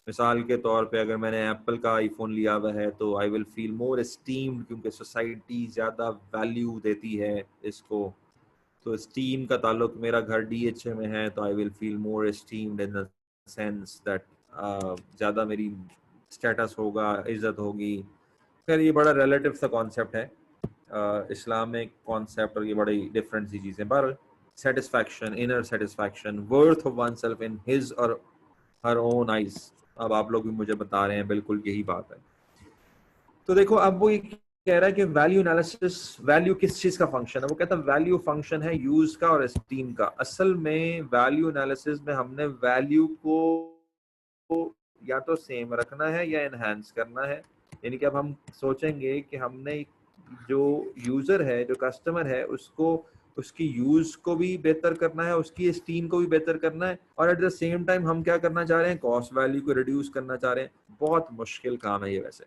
मिसाल के तौर पे अगर मैंने एप्पल का आईफोन लिया हुआ है तो I will feel more esteemed, क्योंकि सोसाइटी ज़्यादा वैल्यू देती है इसको। तो स्टीम का ताल्लुक, मेरा घर DHA में है तो I will feel more esteemed in the sense that ज़्यादा मेरी स्टेटस होगा, इज्जत होगी। खैर ये बड़ा रिलेटिव सा कॉन्सेप्ट है, इस्लामिक कॉन्सेप्ट, और ये बड़ी डिफरेंट सी चीज़ें। पर satisfaction, inner satisfaction, worth of one self in his और हर ओन आइज, अब आप लोग भी मुझे बता रहे हैं बिल्कुल यही बात है। तो देखो अब वो कह रहा है कि वैल्यू एनालिसिस, वैल्यू किस चीज का फंक्शन है, वो कहता है वैल्यू फंक्शन है यूज का और एस्टीम का। असल में वैल्यू एनालिसिस में हमने वैल्यू को या तो सेम रखना है या एनहांस करना है। यानी कि अब हम सोचेंगे कि हमने जो यूजर है, जो कस्टमर है, उसको उसकी यूज को भी बेहतर करना है, उसकी एस्टीम को भी बेहतर करना है, और एट द सेम टाइम हम क्या करना चाह रहे हैं, कॉस्ट वैल्यू को रिड्यूस करना चाह रहे हैं। बहुत मुश्किल काम है ये वैसे।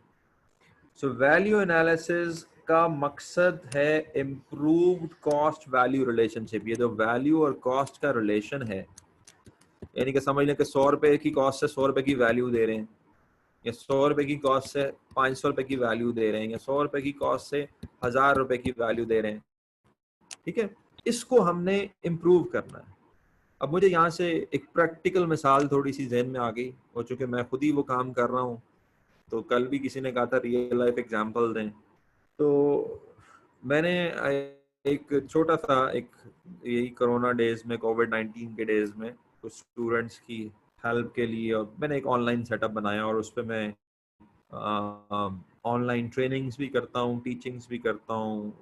सो वैल्यू एनालिसिस का मकसद है इम्प्रूव्ड कॉस्ट वैल्यू रिलेशनशिप। ये जो वैल्यू और कॉस्ट का रिलेशन है, यानी कि समझ लें कि 100 रुपए की कॉस्ट से 100 रुपए की वैल्यू दे रहे हैं, या 100 रुपए की कॉस्ट से 500 रुपए की वैल्यू दे रहे हैं, या 100 रुपए की कॉस्ट से 1000 रुपए की वैल्यू दे रहे हैं, ठीक है, इसको हमने इम्प्रूव करना है। अब मुझे यहाँ से एक प्रैक्टिकल मिसाल थोड़ी सी जहन में आ गई, हो चूंकि मैं खुद ही वो काम कर रहा हूँ, तो कल भी किसी ने कहा था रियल लाइफ एग्जांपल दें, तो मैंने एक छोटा सा एक यही कोरोना डेज में, कोविड-19 के डेज में कुछ स्टूडेंट्स की हेल्प के लिए और मैंने एक ऑनलाइन सेटअप बनाया और उस पर मैं ऑनलाइन ट्रेनिंग्स भी करता हूँ, टीचिंग्स भी करता हूँ।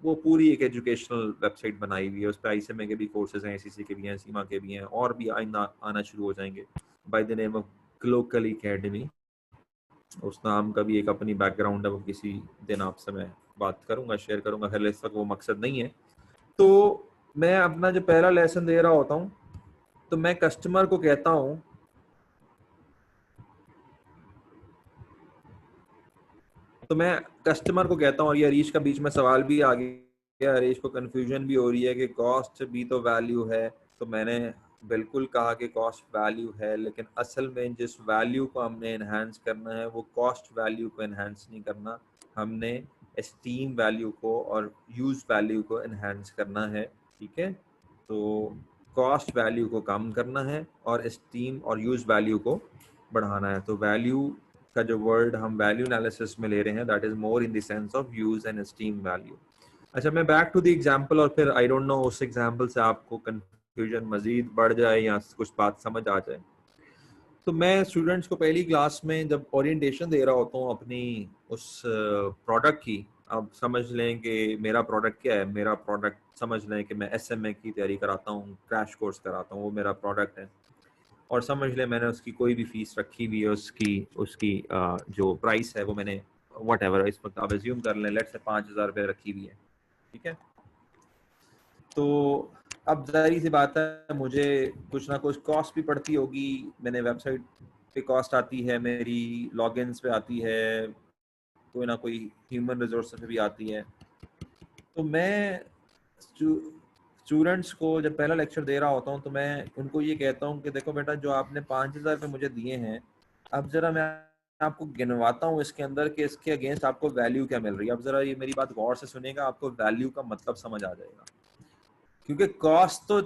वो पूरी एक एजुकेशनल वेबसाइट बनाई हुई है, उस पर ICMA के भी कोर्सेज हैं, ACC के भी हैं, सीमा के भी हैं, और भी आइंदा आना शुरू हो जाएंगे by the name of Glocal academy. उस नाम का भी एक अपनी बैकग्राउंड है, वो किसी दिन आपसे मैं बात करूंगा, शेयर करूंगा, फिर इस तक वो मकसद नहीं है। तो मैं अपना जो पहला लेसन दे रहा होता हूँ, तो मैं कस्टमर को कहता हूँ, और ये हरीश का बीच में सवाल भी आ गया, हरीश को कंफ्यूजन भी हो रही है कि कॉस्ट भी तो वैल्यू है। तो मैंने बिल्कुल कहा कि कॉस्ट वैल्यू है, लेकिन असल में जिस वैल्यू को हमने एनहांस करना है वो कॉस्ट वैल्यू को एनहांस नहीं करना, हमने एस्टीम वैल्यू को और यूज वैल्यू को एनहांस करना है, ठीक है। तो कॉस्ट वैल्यू को कम करना है और एस्टीम और यूज वैल्यू को बढ़ाना है। तो वैल्यू का जो वर्ड हम वैल्यू एनालिसिस में ले रहे हैं, that is more in the sense of use and esteem value. अच्छा, मैं बैक टू द एग्जांपल, और फिर आई डोंट नो उस एग्जांपल से आपको कंफ्यूजन मजीद बढ़ जाए या कुछ बात समझ आ जाए। तो मैं स्टूडेंट्स को पहली क्लास में जब ओरिएंटेशन दे रहा होता हूँ अपनी उस प्रोडक्ट की, अब समझ लें कि मेरा प्रोडक्ट क्या है, मेरा प्रोडक्ट समझ लें कि मैं SMA की तैयारी कराता हूँ, क्रैश कोर्स कराता हूँ, वो मेरा प्रोडक्ट है। और समझ लें मैंने उसकी कोई भी फीस रखी हुई है, उसकी जो प्राइस है वो मैंने वट एवर इस वक्त आप एज्यूम कर लें, लेट से 5000 रुपये रखी हुई है, ठीक है। तो अब जाहिर सी बात है मुझे कुछ ना कुछ कॉस्ट भी पड़ती होगी, मैंने वेबसाइट पे कॉस्ट आती है, मेरी लॉगिन्स पे आती है, कोई ना कोई ह्यूमन रिसोर्स पे भी आती है। तो मैं स्टूडेंट्स को जब पहला लेक्चर दे रहा होता हूँ तो मैं उनको ये कहता हूँ कि देखो बेटा, जो आपने 5000 रुपये मुझे दिए हैं, अब जरा मैं आपको गिनवाता हूँ इसके अंदर कि इसके अगेंस्ट आपको वैल्यू क्या मिल रही है। अब जरा ये मेरी बात गौर से सुनेगा, आपको वैल्यू का मतलब समझ आ जाएगा। क्योंकि कॉस्ट तो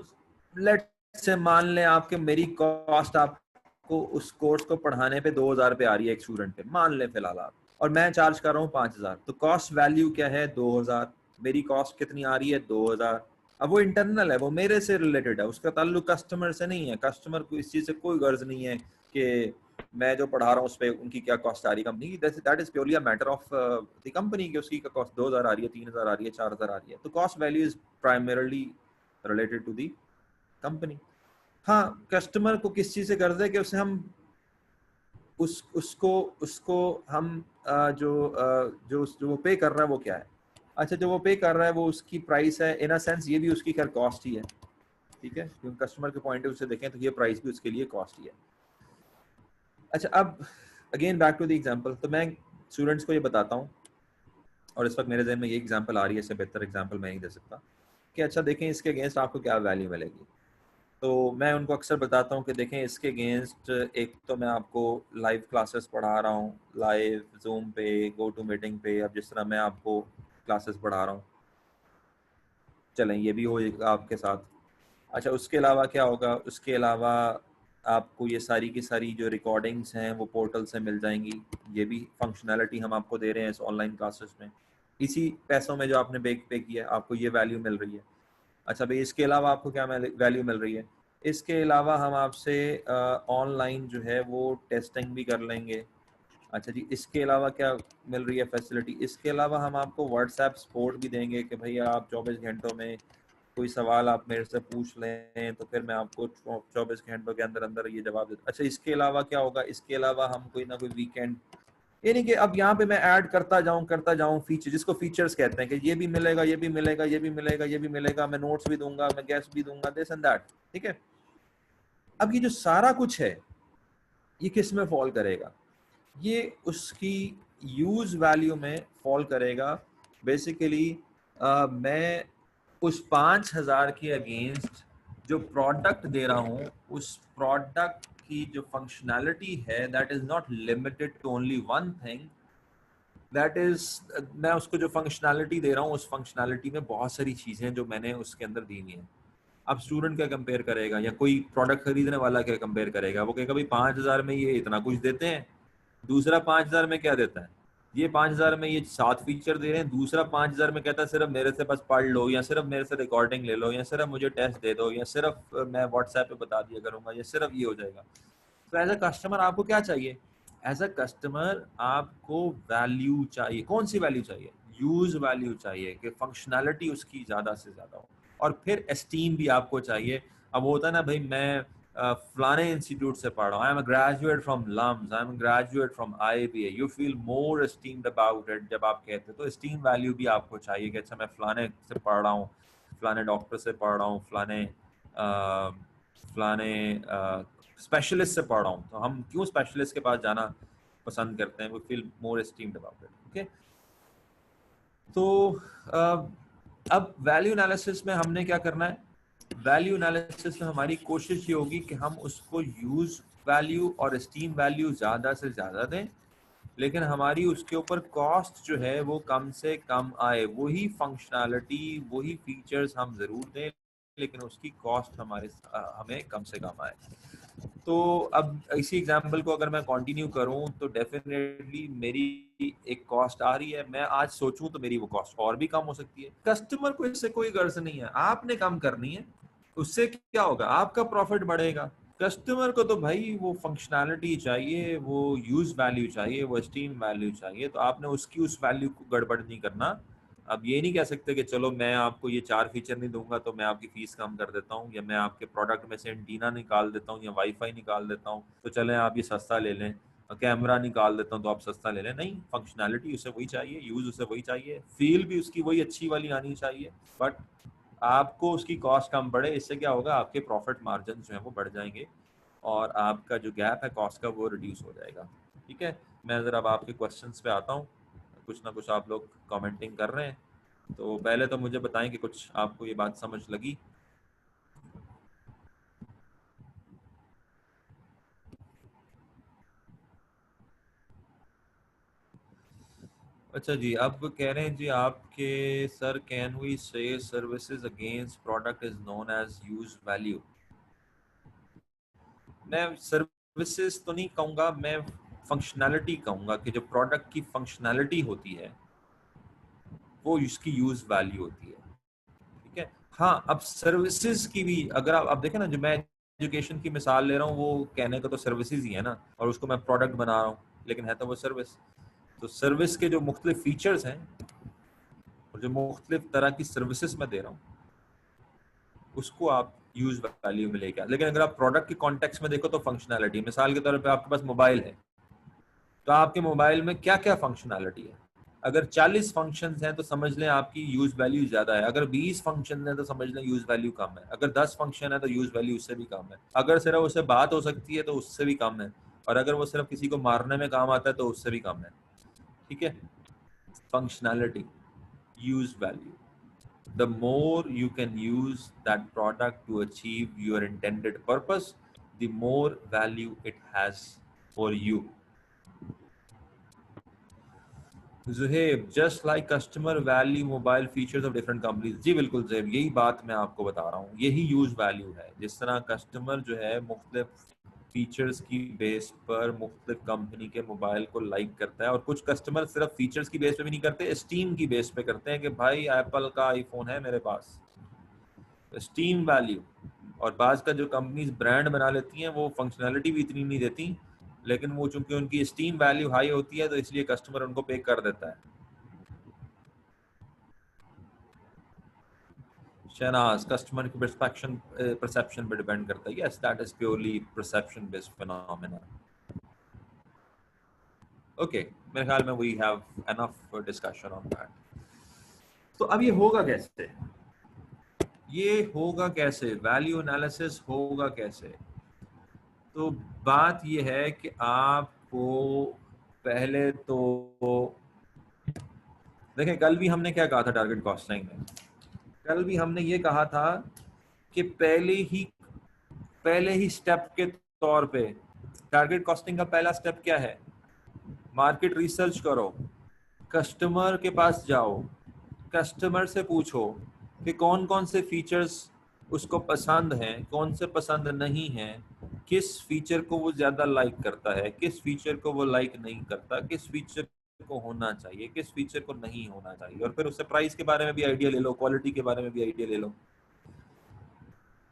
लेट से मान लें आपके, मेरी कॉस्ट आपको उस कोर्स को पढ़ाने पे 2000 रुपये आ रही है एक स्टूडेंट पे, मान लें फिलहाल आप, और मैं चार्ज कर रहा हूँ 5000, तो कॉस्ट वैल्यू क्या है? 2000। मेरी कॉस्ट कितनी आ रही है? 2000। अब वो इंटरनल है, वो मेरे से रिलेटेड है, उसका ताल्लुक कस्टमर से नहीं है। कस्टमर को इस चीज से कोई गर्ज नहीं है कि मैं जो पढ़ा रहा हूँ उस पर उनकी क्या कॉस्ट आ रही है कंपनी की, that is purely a matter of the company की उसकी कॉस्ट 2000 आ रही है, 3000 आ रही है, 4000 आ रही है। तो cost value is primarily related to the company. हाँ, कस्टमर को किस चीज से गर्ज है कि उसे हम उसको उसको हम जो वो पे कर रहा है वो क्या है। अच्छा, जो वो पे कर रहा है वो उसकी प्राइस है, इन अ सेंस ये भी उसकी खैर कॉस्ट ही है, ठीक है, क्योंकि कस्टमर के पॉइंट ऑफ व्यू से देखें तो ये प्राइस भी उसके लिए कॉस्ट ही है। अच्छा, अब again back to the example, तो मैं स्टूडेंट्स को ये बताता हूँ, और इस वक्त मेरे जहन में ये एग्जांपल आ रही है, इससे बेहतर एग्जांपल मैं नहीं दे सकता, कि अच्छा देखें इसके अगेंस्ट आपको क्या वैल्यू मिलेगी। तो मैं उनको अक्सर बताता हूँ कि देखें इसके अगेंस्ट, एक तो मैं आपको लाइव क्लासेस पढ़ा रहा हूँ, लाइव जूम पे, गो टू मीटिंग पे, अब जिस तरह मैं आपको क्लासेस पढ़ा रहा हूँ, चलें ये भी होगा आपके साथ। अच्छा, उसके अलावा क्या होगा? उसके अलावा आपको ये सारी की सारी जो रिकॉर्डिंग्स हैं वो पोर्टल से मिल जाएंगी। ये भी फंक्शनैलिटी हम आपको दे रहे हैं इस ऑनलाइन क्लासेस में, इसी पैसों में जो आपने पे किया आपको ये वैल्यू मिल रही है। अच्छा भाई, इसके अलावा आपको क्या वैल्यू मिल रही है? इसके अलावा हम आपसे ऑनलाइन जो है वो टेस्टिंग भी कर लेंगे। अच्छा जी, इसके अलावा क्या मिल रही है फैसिलिटी? इसके अलावा हम आपको व्हाट्सएप सपोर्ट भी देंगे कि भैया आप 24 घंटों में कोई सवाल आप मेरे से पूछ लें तो फिर मैं आपको 24 घंटों के अंदर अंदर ये जवाब देता। अच्छा, इसके अलावा क्या होगा? इसके अलावा हम कोई ना कोई वीकेंड, यानी कि अब यहाँ पे मैं ऐड करता जाऊं फीचर, जिसको फीचर्स कहते हैं, कि ये भी मिलेगा, ये भी मिलेगा, ये भी मिलेगा, ये भी मिलेगा, मैं नोट्स भी दूंगा, मैं गेस्ट भी दूंगा, दिस एंड दैट, ठीक है। अब ये जो सारा कुछ है ये किस में फॉल करेगा? ये उसकी यूज वैल्यू में फॉल करेगा। बेसिकली मैं उस 5,000 के अगेंस्ट जो प्रोडक्ट दे रहा हूँ, उस प्रोडक्ट की जो फंक्शनैलिटी है that is not limited to only one thing, that is, मैं उसको जो फंक्शनैलिटी दे रहा हूँ उस फंक्शनैलिटी में बहुत सारी चीजें जो मैंने उसके अंदर दी हुई हैं। अब स्टूडेंट क्या कंपेयर करेगा या कोई प्रोडक्ट खरीदने वाला क्या कंपेयर करेगा? वो कहेगा भाई 5,000 में ये इतना कुछ देते हैं, दूसरा 5,000 में क्या देता है, ये 5,000 में ये 7 फीचर दे रहे हैं, दूसरा 5,000 में कहता है सिर्फ मेरे से बस पढ़ लो, या सिर्फ मेरे से रिकॉर्डिंग ले लो, या सिर्फ मुझे टेस्ट दे दो, या सिर्फ मैं व्हाट्सएप पे बता दिया करूंगा, या सिर्फ ये हो जाएगा। तो एज अ कस्टमर आपको क्या चाहिए? एज अ कस्टमर आपको वैल्यू चाहिए। कौन सी वैल्यू चाहिए? यूज वैल्यू चाहिए, कि फंक्शनैलिटी उसकी ज्यादा से ज्यादा हो। और फिर एस्टीम भी आपको चाहिए। अब होता है ना भाई, मैं फलाने इंस्टीट्यूट से पढ़ रहा हूँ, I am a graduate from LUMS, I am graduate from IBA, you feel more esteemed about it जब आप कहते हैं। तो एस्टीम वैल्यू भी आपको चाहिए कि अच्छा मैं फलाने से पढ़ रहा हूँ, फलाने डॉक्टर से पढ़ रहा हूँ, फलाने स्पेशलिस्ट से पढ़ रहा हूँ। तो हम क्यों स्पेशलिस्ट के पास जाना पसंद करते हैं? We feel more esteemed about it. Okay, तो अब वैल्यू एनालिसिस में हमने क्या करना है? वैल्यू एनालिसिस में हमारी कोशिश ये होगी कि हम उसको यूज वैल्यू और एस्टीम वैल्यू ज्यादा से ज्यादा दें, लेकिन हमारी उसके ऊपर कॉस्ट जो है वो कम से कम आए। वही फंक्शनैलिटी, वही फीचर्स हम जरूर दें, लेकिन उसकी कॉस्ट हमें कम से कम आए। तो अब इसी एग्जांपल को अगर मैं कंटिन्यू करूं तो डेफिनेटली मेरी एक कॉस्ट आ रही है, मैं आज सोचूं तो मेरी वो कॉस्ट और भी कम हो सकती है। कस्टमर को इससे कोई गर्ज नहीं है, आपने कम करनी है। उससे क्या होगा? आपका प्रॉफिट बढ़ेगा। कस्टमर को तो भाई वो फंक्शनैलिटी चाहिए, वो यूज वैल्यू चाहिए, वो स्टीम वैल्यू चाहिए। तो आपने उसकी उस वैल्यू को गड़बड़ नहीं करना। अब ये नहीं कह सकते कि चलो मैं आपको ये 4 फीचर नहीं दूंगा तो मैं आपकी फीस कम कर देता हूँ, या मैं आपके प्रोडक्ट में से एंटीना निकाल देता हूँ या वाईफाई निकाल देता हूँ तो चलें आप ये सस्ता ले लें, कैमरा निकाल देता हूँ तो आप सस्ता ले लें। नहीं, फंक्शनैलिटी उसे वही चाहिए, यूज उसे वही चाहिए, फील भी उसकी वही अच्छी वाली आनी चाहिए, बट आपको उसकी कॉस्ट कम पड़े। इससे क्या होगा? आपके प्रॉफिट मार्जिन जो है वो बढ़ जाएंगे और आपका जो गैप है कॉस्ट का वो रिड्यूस हो जाएगा। ठीक है, मैं ज़रा अब आपके क्वेश्चंस पे आता हूँ। कुछ ना कुछ आप लोग कमेंटिंग कर रहे हैं, तो पहले तो मुझे बताएं कि कुछ आपको ये बात समझ लगी। अच्छा जी, अब कह रहे हैं जी आपके sir, can we say services against product is known as use value? मैं सर्विसेज तो नहीं कहूँगा, मैं फंक्शनैलिटी कहूँगा कि जो प्रोडक्ट की फंक्शनैलिटी होती है वो उसकी यूज वैल्यू होती है। ठीक है, हाँ, अब सर्विसेज की भी अगर आप देखें ना, जो मैं एजुकेशन की मिसाल ले रहा हूँ वो कहने का तो सर्विसेज ही है ना, और उसको मैं प्रोडक्ट बना रहा हूँ लेकिन है तो वो सर्विस। तो सर्विस के जो मुख्तलिफ फीचर्स हैं और जो मुख्तलिफ तरह की सर्विसेज मैं दे रहा हूँ उसको आप यूज वैल्यू में लेके। लेकिन अगर आप प्रोडक्ट के कॉन्टेक्स्ट में देखो तो फंक्शनैलिटी, मिसाल के तौर पे आपके पास मोबाइल है तो आपके मोबाइल में क्या क्या फंक्शनैलिटी है? अगर 40 फंक्शंस हैं तो समझ लें आपकी यूज वैल्यू ज्यादा है, अगर 20 फंक्शन है तो समझ लें यूज वैल्यू कम है, अगर 10 फंक्शन है तो यूज वैल्यू उससे भी कम है, अगर सिर्फ उससे बात हो सकती है तो उससे भी कम है, और अगर वो सिर्फ किसी को मारने में काम आता है तो उससे भी कम है। ठीक है, functionality, use value, the more you can use that product to achieve your intended purpose, the more value it has for you. Zuhaib, just like customer value mobile features of different companies। जी बिल्कुल ज़ुहैब, यही बात मैं आपको बता रहा हूँ, यही use value है। जिस तरह कस्टमर जो है मुख्तलिफ फीचर्स की बेस पर मुख्तलिफ कंपनी के मोबाइल को लाइक करता है, और कुछ कस्टमर सिर्फ फीचर्स की बेस पे भी नहीं करते, स्टीम की बेस पे करते हैं कि भाई एप्पल का आईफोन है मेरे पास, स्टीम वैल्यू। और बाज़ का जो कंपनीज ब्रांड बना लेती हैं वो फंक्शनैलिटी भी इतनी नहीं देती, लेकिन वो चूंकि उनकी स्टीम वैल्यू हाई होती है तो इसलिए कस्टमर उनको पे कर देता है। शहनाज, कस्टमर की परसेप्शन पे डिपेंड करता है। Yes, that is purely perception based phenomena. Okay, मेरे ख्याल में we have enough discussion on that. तो अब ये होगा कैसे? ये होगा कैसे? वैल्यू एनालिसिस होगा कैसे? तो बात ये है कि आपको पहले तो देखें, कल भी हमने क्या कहा था टारगेट कॉस्टिंग में? कल भी हमने ये कहा था कि पहले ही स्टेप के तौर पे टारगेट कॉस्टिंग का पहला स्टेप क्या है? मार्केट रिसर्च करो, कस्टमर के पास जाओ, कस्टमर से पूछो कि कौन कौन से फीचर्स उसको पसंद हैं, कौन से पसंद नहीं हैं, किस फीचर को वो ज़्यादा लाइक करता है, किस फीचर को वो लाइक नहीं करता, किस फीचर को होना चाहिए, किस फीचर को नहीं होना चाहिए, और फिर उससे प्राइस के बारे में भी आइडिया ले लो, क्वालिटी के बारे में भी आइडिया ले लो।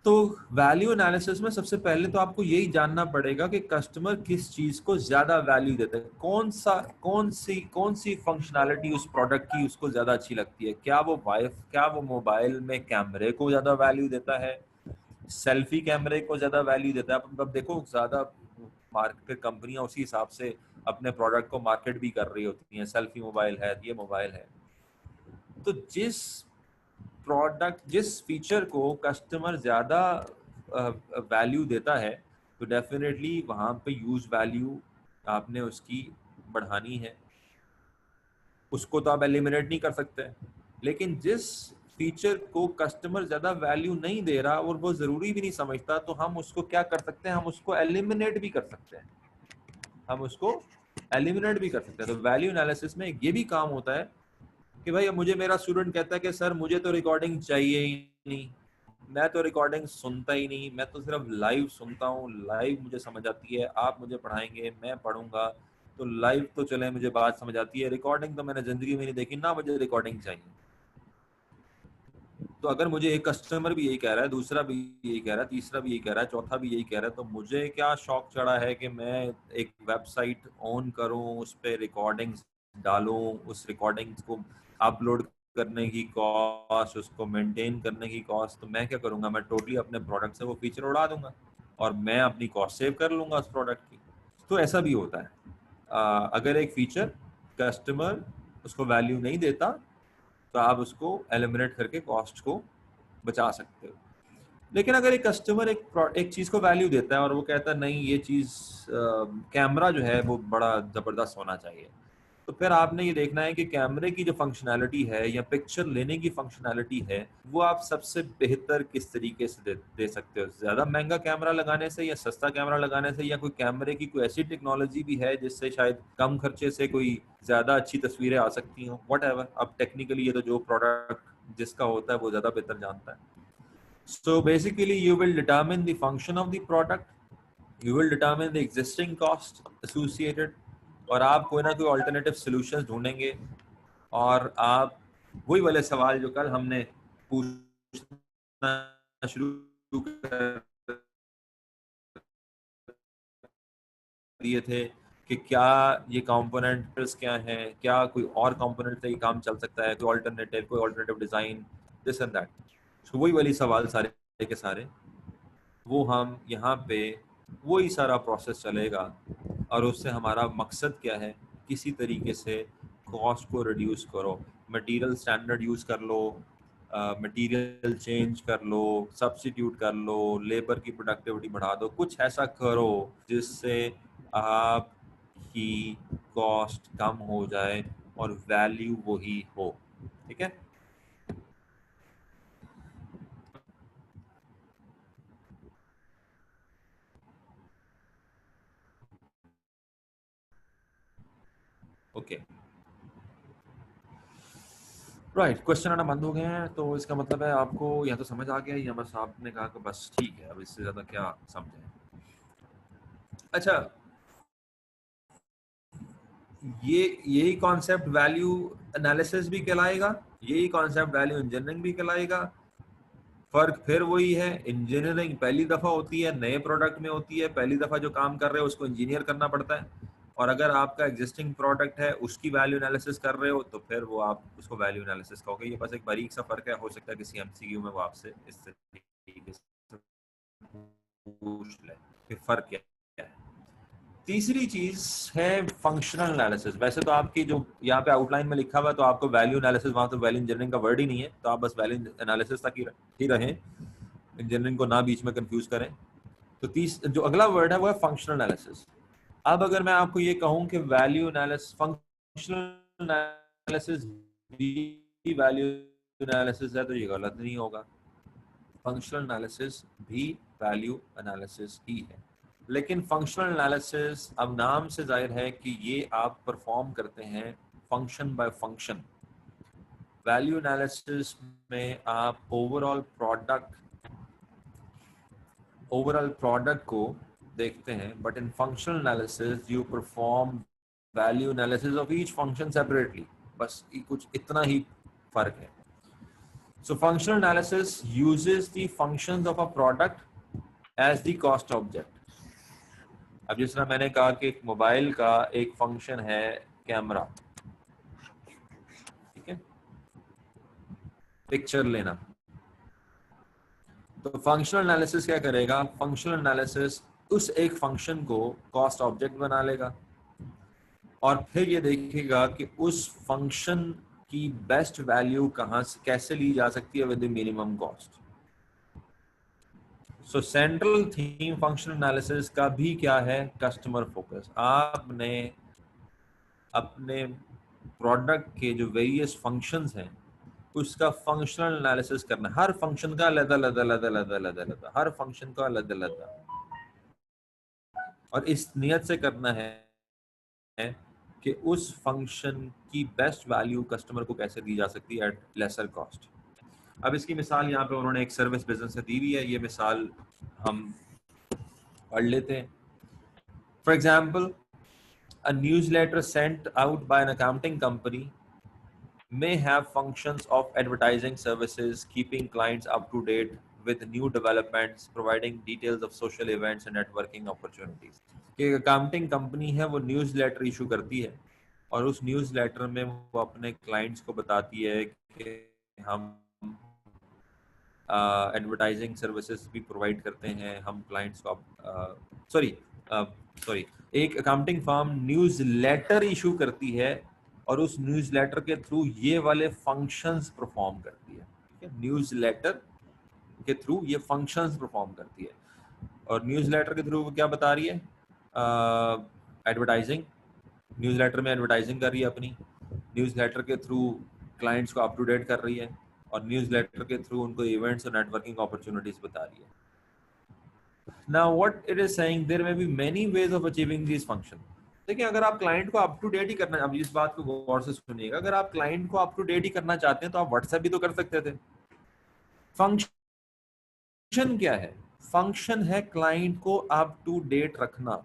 तो वैल्यू एनालिसिस में सबसे पहले तो आपको यही जानना पड़ेगा कि कस्टमर किस चीज को ज्यादा वैल्यू देता है, कौन सी फंक्शनैलिटी उस प्रोडक्ट की उसको ज्यादा अच्छी लगती है। क्या वो मोबाइल में कैमरे को ज्यादा वैल्यू देता है, सेल्फी कैमरे को ज्यादा वैल्यू देता है? अब देखो, ज्यादा मार्केट कंपनियां उसी हिसाब से अपने प्रोडक्ट को मार्केट भी कर रही होती हैं। सेल्फी मोबाइल है, ये मोबाइल है। तो जिस फीचर को कस्टमर ज़्यादा वैल्यू देता है, तो डेफिनेटली वहाँ पे यूज वैल्यू आपने उसकी बढ़ानी है। उसको तो आप एलिमिनेट नहीं कर सकते, लेकिन जिस फीचर को कस्टमर ज़्यादा वैल्यू नहीं दे रहा और वो ज़रूरी भी नहीं समझता, तो हम उसको क्या कर सकते हैं? हम उसको एलिमिनेट भी कर सकते हैं। तो वैल्यू एनालिसिस में ये भी काम होता है कि भाई, अब मुझे मेरा स्टूडेंट कहता है कि सर मुझे तो रिकॉर्डिंग चाहिए ही नहीं, मैं तो रिकॉर्डिंग सुनता ही नहीं, मैं तो सिर्फ लाइव सुनता हूँ, लाइव मुझे समझ आती है, आप मुझे पढ़ाएंगे, मैं पढ़ूंगा, तो लाइव तो चले मुझे बात समझ आती है, रिकॉर्डिंग तो मैंने जिंदगी में नहीं देखी ना, मुझे रिकॉर्डिंग चाहिए। तो अगर मुझे एक कस्टमर भी यही कह रहा है, दूसरा भी यही कह रहा है, तीसरा भी यही कह रहा है, चौथा भी यही कह रहा है, तो मुझे क्या शौक चढ़ा है कि मैं एक वेबसाइट ऑन करूं, उस पर रिकॉर्डिंग्स डालूं, उस रिकॉर्डिंग्स को अपलोड करने की कॉस्ट, उसको मेंटेन करने की कॉस्ट, तो मैं क्या करूंगा? मैं टोटली अपने प्रोडक्ट से वो फीचर उड़ा दूंगा और मैं अपनी कॉस्ट सेव कर लूंगा उस प्रोडक्ट की। तो ऐसा भी होता है। अगर एक फीचर कस्टमर उसको वैल्यू नहीं देता, तो आप उसको एलिमिनेट करके कॉस्ट को बचा सकते हो। लेकिन अगर एक कस्टमर एक चीज़ को वैल्यू देता है और वो कहता है नहीं, ये चीज़ कैमरा जो है वो बड़ा ज़बरदस्त होना चाहिए, तो फिर आपने ये देखना है कि कैमरे की जो फंक्शनैलिटी है या पिक्चर लेने की फंक्शनैलिटी है, वो आप सबसे बेहतर किस तरीके से दे सकते हो। ज़्यादा महंगा कैमरा लगाने से या सस्ता कैमरा लगाने से, या कोई कैमरे की कोई ऐसी टेक्नोलॉजी भी है जिससे शायद कम खर्चे से कोई ज़्यादा अच्छी तस्वीरें आ सकती हों, वट एवर। अब टेक्निकली ये तो जो प्रोडक्ट जिसका होता है वो ज़्यादा बेहतर जानता है। So basically, you will determine the function of the product, you will determine the existing cost associated, और आप कोई ना कोई alternative solutions ढूंढेंगे, और आप वही वाले सवाल जो कल हमने पूछना शुरू कर दिए थे कि क्या ये कंपोनेंट्स क्या हैं, क्या कोई और कंपोनेंट से ये काम चल सकता है, कोई alternative design, this and that. तो वही वाली सवाल सारे के सारे वो हम यहाँ पे वही सारा प्रोसेस चलेगा, और उससे हमारा मकसद क्या है? किसी तरीके से कॉस्ट को रिड्यूस करो, मटेरियल स्टैंडर्ड यूज़ कर लो, मटेरियल चेंज कर लो, सब्स्टिट्यूट कर लो, लेबर की प्रोडक्टिविटी बढ़ा दो, कुछ ऐसा करो जिससे आपकी कॉस्ट कम हो जाए और वैल्यू वही हो। ठीक है? Okay, right. क्वेश्चन आना बंद हो गए हैं, तो इसका मतलब है आपको या तो समझ आ गया, या बस आपने कहा कि बस ठीक है, अब इससे ज़्यादा क्या समझें। अच्छा, यही कॉन्सेप्ट वैल्यू एनालिसिस भी कहलाएगा, यही कॉन्सेप्ट वैल्यू इंजीनियरिंग भी कहलाएगा। फर्क फिर वही है, इंजीनियरिंग पहली दफ़ा होती है, नए प्रोडक्ट में होती है, पहली दफ़ा जो काम कर रहे हो उसको इंजीनियर करना पड़ता है, और अगर आपका एग्जिस्टिंग प्रोडक्ट है उसकी वैल्यू एनालिसिस कर रहे हो, तो फिर वो आप उसको वैल्यू एनालिसिस कहोगे। ये बस एक बारीक सा फर्क है, हो सकता है किसी एमसीक्यू में वो आपसे इस तरीके से पूछ ले कि फर्क क्या है। तीसरी चीज है फंक्शनल एनालिसिस। वैसे तो आपकी जो यहाँ पे आउटलाइन में लिखा हुआ है, तो आपको वैल्यू एनालिसिस, वहां तो वैल्यू इंजीनियरिंग का वर्ड ही नहीं है, तो आप बस वैल्यू एनालिसिस तक ही रहें, इंजीनियरिंग को ना बीच में कंफ्यूज करें। तो जो अगला वर्ड है वो है फंक्शनल एनालिसिस। अब अगर मैं आपको ये कहूं कि वैल्यू एनालिसिस, फंक्शनल एनालिसिस भी वैल्यू एनालिसिस है, तो ये गलत नहीं होगा। फंक्शनल एनालिसिस भी वैल्यू एनालिसिस ही है, लेकिन फंक्शनल एनालिसिस अब नाम से जाहिर है कि ये आप परफॉर्म करते हैं function by function. Value analysis में आप ओवरऑल प्रोडक्ट को देखते हैं, but in functional analysis you perform value analysis of each function separately. बस कुछ इतना ही फर्क है। So functional analysis uses the functions of a product as the cost object. अब जिस तरह मैंने कहा कि एक मोबाइल का एक फंक्शन है कैमरा, ठीक है, पिक्चर लेना। तो फंक्शनल एनालिसिस क्या करेगा? फंक्शनल एनालिसिस उस एक फंक्शन को कॉस्ट ऑब्जेक्ट बना लेगा और फिर ये देखेगा कि उस फंक्शन की बेस्ट वैल्यू कहाँ से कैसे ली जा सकती है with the minimum cost. So central theme functional analysis का भी क्या है? Customer focus. आपने अपने प्रोडक्ट के जो वेरियस फंक्शंस हैं उसका फंक्शनल एनालिसिस करना है। हर फंक्शन का अलग अलग अलग अलग अलग अलग, हर फंक्शन का अलग अलग, और इस नियत से करना है कि उस फंक्शन की बेस्ट वैल्यू कस्टमर को कैसे दी जा सकती है एट लेसर कॉस्ट। अब इसकी मिसाल यहाँ पे उन्होंने एक सर्विस बिजनेस से दी हुई है, ये मिसाल हम पढ़ लेते हैं। For example, a newsletter sent out by an accounting company may have functions of advertising services, keeping clients up to date with new developments, providing details of social events and networking opportunities. कि accounting company है, वो newsletter issue करती है और उस newsletter में वो अपने क्लाइंट्स को बताती है कि हम एडवर्टाइजिंग सर्विसेज भी प्रोवाइड करते हैं, हम क्लाइंट्स को सॉरी एक अकाउंटिंग फर्म न्यूज़लेटर इशू करती है और उस न्यूज़लेटर के थ्रू ये वाले फंक्शंस परफॉर्म करती है। ठीक है, न्यूज़लेटर के थ्रू ये फंक्शंस परफॉर्म करती है और न्यूज़लेटर के थ्रू वो क्या बता रही है? एडवर्टाइजिंग, न्यूज़लेटर में एडवर्टाइजिंग कर रही है अपनी, न्यूज़लेटर के थ्रू क्लाइंट्स को अप टू डेट कर रही है और न्यूज़लेटर के थ्रू उनको इवेंट्स और नेटवर्किंग अपॉर्चुनिटीज बता रही है। Now what it is saying, there may be many ways of achieving these functions. देखिए, अगर आप क्लाइंट को अप टू डेट ही करना, अब इस बात को गौर से सुनिएगा, अगर आप क्लाइंट को अप टू डेट ही करना चाहते हैं तो आप व्हाट्सएप भी तो कर सकते थे। फंक्शन क्या है? फंक्शन है क्लाइंट को अप टू डेट रखना।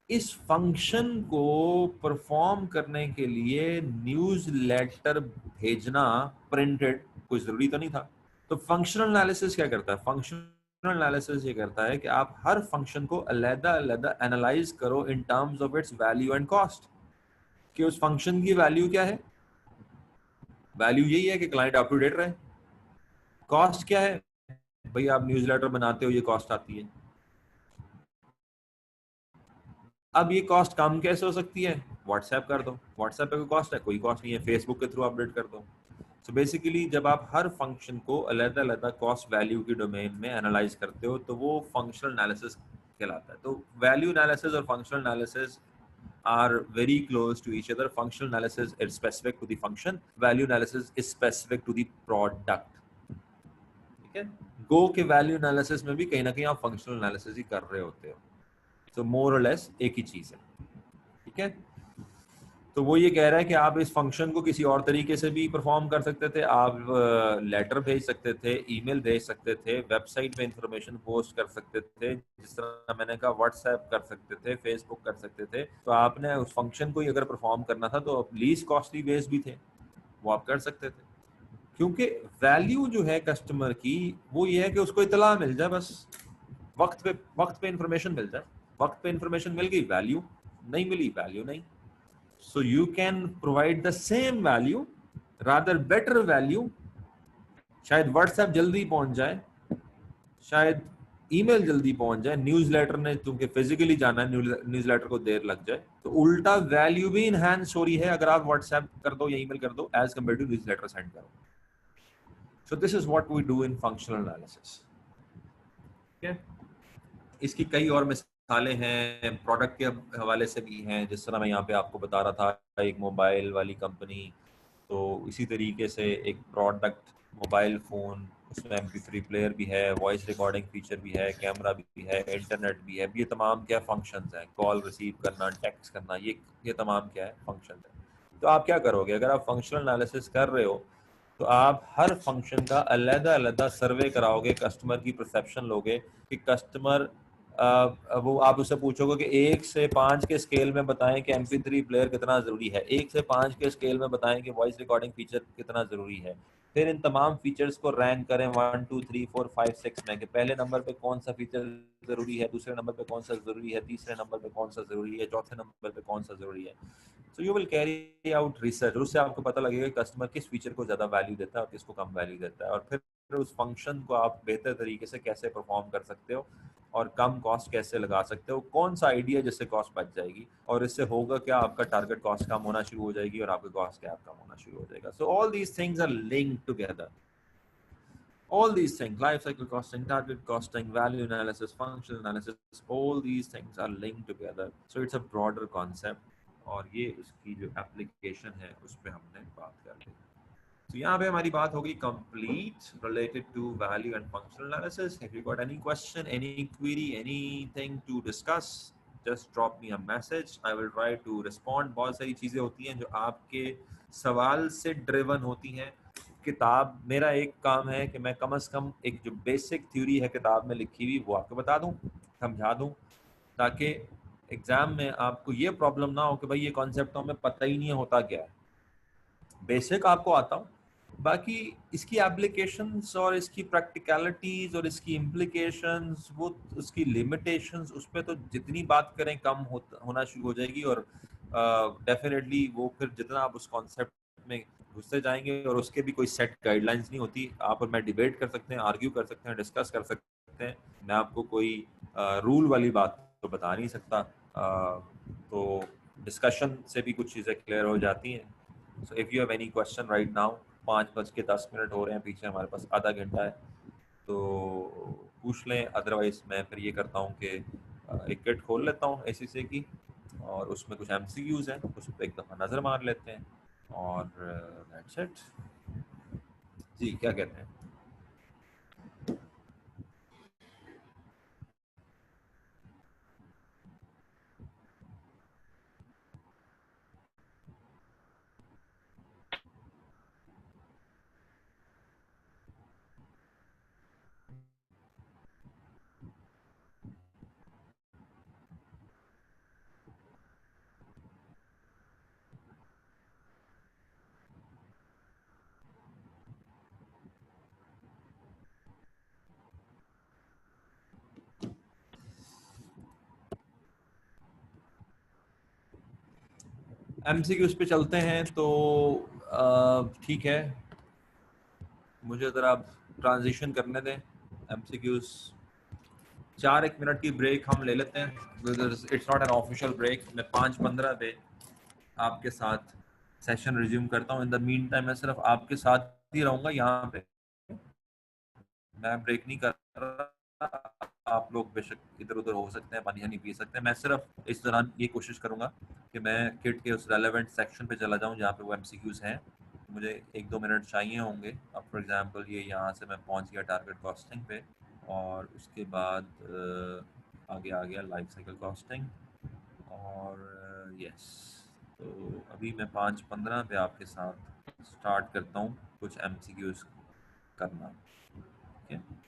इस फंक्शन को परफॉर्म करने के लिए न्यूज़लेटर भेजना प्रिंटेड कोई जरूरी तो नहीं था। तो फंक्शनल एनालिसिस क्या करता है? फंक्शनल एनालिसिस ये करता है कि आप हर फंक्शन को अलग-अलग एनालाइज करो in terms of its value and cost, कि उस फंक्शन की वैल्यू क्या है। वैल्यू यही है कि क्लाइंट अप टू डेट रहे। कॉस्ट क्या है? भाई आप न्यूज़लेटर बनाते हो, ये कॉस्ट आती है। अब ये कॉस्ट कम कैसे हो सकती है? व्हाट्सएप कर दो, व्हाट्सएप पे कोई कॉस्ट है? कोई कॉस्ट नहीं है। फेसबुक के थ्रू अपडेट कर दो। सो बेसिकली जब आप हर फंक्शन को अलग-अलग कॉस्ट वैल्यू की डोमेन में एनालाइज करते हो तो वो फंक्शनल एनालिसिस कहलाता है। तो वैल्यू एनालिसिस और functional analysis are very close to each other. Functional analysis is specific to the function, value analysis is specific to the product. ठीक है, गो के वैल्यू एनालिसिस में भी कहीं ना कहीं आप फंक्शनल एनालिसिस ही कर रहे होते हो, तो मोर और लेस एक ही चीज है। ठीक है, तो वो ये कह रहा है कि आप इस फंक्शन को किसी और तरीके से भी परफॉर्म कर सकते थे। आप लेटर भेज सकते थे, ईमेल भेज सकते थे, वेबसाइट पे इंफॉर्मेशन पोस्ट कर सकते थे, जिस तरह मैंने कहा व्हाट्सएप कर सकते थे, फेसबुक कर सकते थे। तो आपने उस फंक्शन को ही अगर परफॉर्म करना था तो लीस्ट कॉस्टली वेज भी थे, वो आप कर सकते थे। क्योंकि वैल्यू जो है कस्टमर की वो ये है कि उसको इतला मिल जाए, बस वक्त पे इंफॉर्मेशन मिल जाए। वक्त पे इंफॉर्मेशन मिल गई, वैल्यू नहीं मिली, वैल्यू नहीं। So you can provide the same value, rather better value. शायद व्हाट्सएप जल्दी पहुंच जाए, शायद ईमेल जल्दी पहुंच जाए, न्यूज़लेटर ने तुमके फिजिकली जाना है, न्यूज़लेटर को देर लग जाए, तो उल्टा वैल्यू भी इनहैंस हो रही है अगर आप व्हाट्सएप कर दो या ईमेल कर दो as compare to newsletter send करो। So this is what we do in functional analysis. ठीक है, इसकी कई और मिसालें हैं प्रोडक्ट के हवाले से भी हैं, जिस तरह मैं यहाँ पे आपको बता रहा था एक मोबाइल वाली कंपनी, तो इसी तरीके से एक प्रोडक्ट मोबाइल फ़ोन, उसमें MP3 प्लेयर भी है, वॉइस रिकॉर्डिंग फीचर भी है, कैमरा भी है, इंटरनेट भी है। ये तमाम क्या फंक्शंस हैं, कॉल रिसीव करना, टेक्स्ट करना, ये तमाम क्या है फंक्शन है। तो आप क्या करोगे, अगर आप फंक्शनल एनालिसिस कर रहे हो तो आप हर फंक्शन का अलग-अलग सर्वे कराओगे, कस्टमर की परसेप्शन लोगे कि कस्टमर वो आप उससे पूछोगे कि 1 से 5 के स्केल में बताएं कि MP3 प्लेयर कितना ज़रूरी है, 1 से 5 के स्केल में बताएं कि वॉइस रिकॉर्डिंग फीचर कितना ज़रूरी है। फिर इन तमाम फीचर्स को रैंक करें 1 2 3 4 5 6 में कि पहले नंबर पे कौन सा फीचर ज़रूरी है, दूसरे नंबर पे कौन सा ज़रूरी है, तीसरे नंबर पे कौन सा ज़रूरी है, चौथे नंबर पे कौन सा ज़रूरी है। So you will carry out research, उससे आपको पता लगेगा कि कस्टमर किस फीचर को ज़्यादा वैल्यू देता है और किसको कम वैल्यू देता है, और फिर उस फंक्शन को आप बेहतर तरीके से कैसे परफॉर्म कर सकते हो और कम कॉस्ट कैसे लगा सकते हो, कौन सा आइडिया जिससे कॉस्ट बच जाएगी, और इससे होगा क्या, आपका टारगेट कॉस्ट कम होना शुरू हो जाएगी और आपका कॉस्ट गैप कम होना शुरू हो जाएगा। So all these things are linked together, all these things, life cycle costing, target costing, value analysis, functional analysis, all these things are linked together, so it's a broader concept, और ये उसकी जो application है उस पर हमने बात कर ली। तो यहाँ पे हमारी बात होगी complete related to value and functional analysis. If you got any question, any query, anything to discuss, just drop me a message, I will try to respond. बहुत सारी चीज़ें होती हैं जो आपके सवाल से ड्रिवन होती हैं। किताब, मेरा एक काम है कि मैं कम से कम एक जो बेसिक थ्योरी है किताब में लिखी हुई वो आपको बता दूं, समझा दूं, ताकि एग्जाम में आपको ये प्रॉब्लम ना हो कि भाई ये कॉन्सेप्ट तो हमें पता ही नहीं होता क्या है। बेसिक आपको आता हूँ, बाकी इसकी एप्लीकेशंस और इसकी प्रैक्टिकलिटीज और इसकी इम्प्लीकेशंस, वो उसकी लिमिटेशंस, उस पर तो जितनी बात करें कम होना शुरू हो जाएगी, और डेफिनेटली वो फिर जितना आप उस कॉन्सेप्ट में घुसते जाएंगे, और उसके भी कोई सेट गाइडलाइंस नहीं होती। आप और मैं डिबेट कर सकते हैं, आर्ग्यू कर सकते हैं, डिस्कस कर सकते हैं, मैं आपको कोई रूल वाली बात तो बता नहीं सकता। तो डिस्कशन से भी कुछ चीज़ें क्लियर हो जाती हैं। So if you have any question right now, 5:10 हो रहे हैं, पीछे हमारे पास आधा घंटा है, तो पूछ लें, अदरवाइज मैं फिर ये करता हूँ कि एक किट खोल लेता हूँ ACC की, और उसमें कुछ MCQs हैं, उस पर एक दफ़ा नज़र मार लेते हैं, और दैट्स इट। जी क्या कहते हैं? MCQs पे चलते हैं, तो ठीक है, मुझे ज़रा ट्रांजिशन करने दें। MCQs 4-1 मिनट की ब्रेक हम ले लेते हैं, it's not an official break. मैं 5:15 पे आपके साथ सेशन रिज्यूम करता हूँ। इन द मीन टाइम मैं सिर्फ आपके साथ ही रहूँगा यहाँ पे, मैं ब्रेक नहीं कर रहा। आप लोग बेशक इधर उधर हो सकते हैं, पानी नहीं पी सकते हैं, मैं सिर्फ इस दौरान ये कोशिश करूँगा कि मैं किट के उस रेलेवेंट सेक्शन पे चला जाऊँ जहाँ पे वो MCQs हैं। मुझे 1-2 मिनट चाहिए होंगे। अब फॉर एग्जांपल ये यहाँ से मैं पहुँच गया टारगेट कॉस्टिंग पे, और उसके बाद आगे आ गया लाइफ साइकिल कॉस्टिंग, और यस, तो अभी मैं 5:15 पे आपके साथ स्टार्ट करता हूँ कुछ MCQs करना। ठीक है।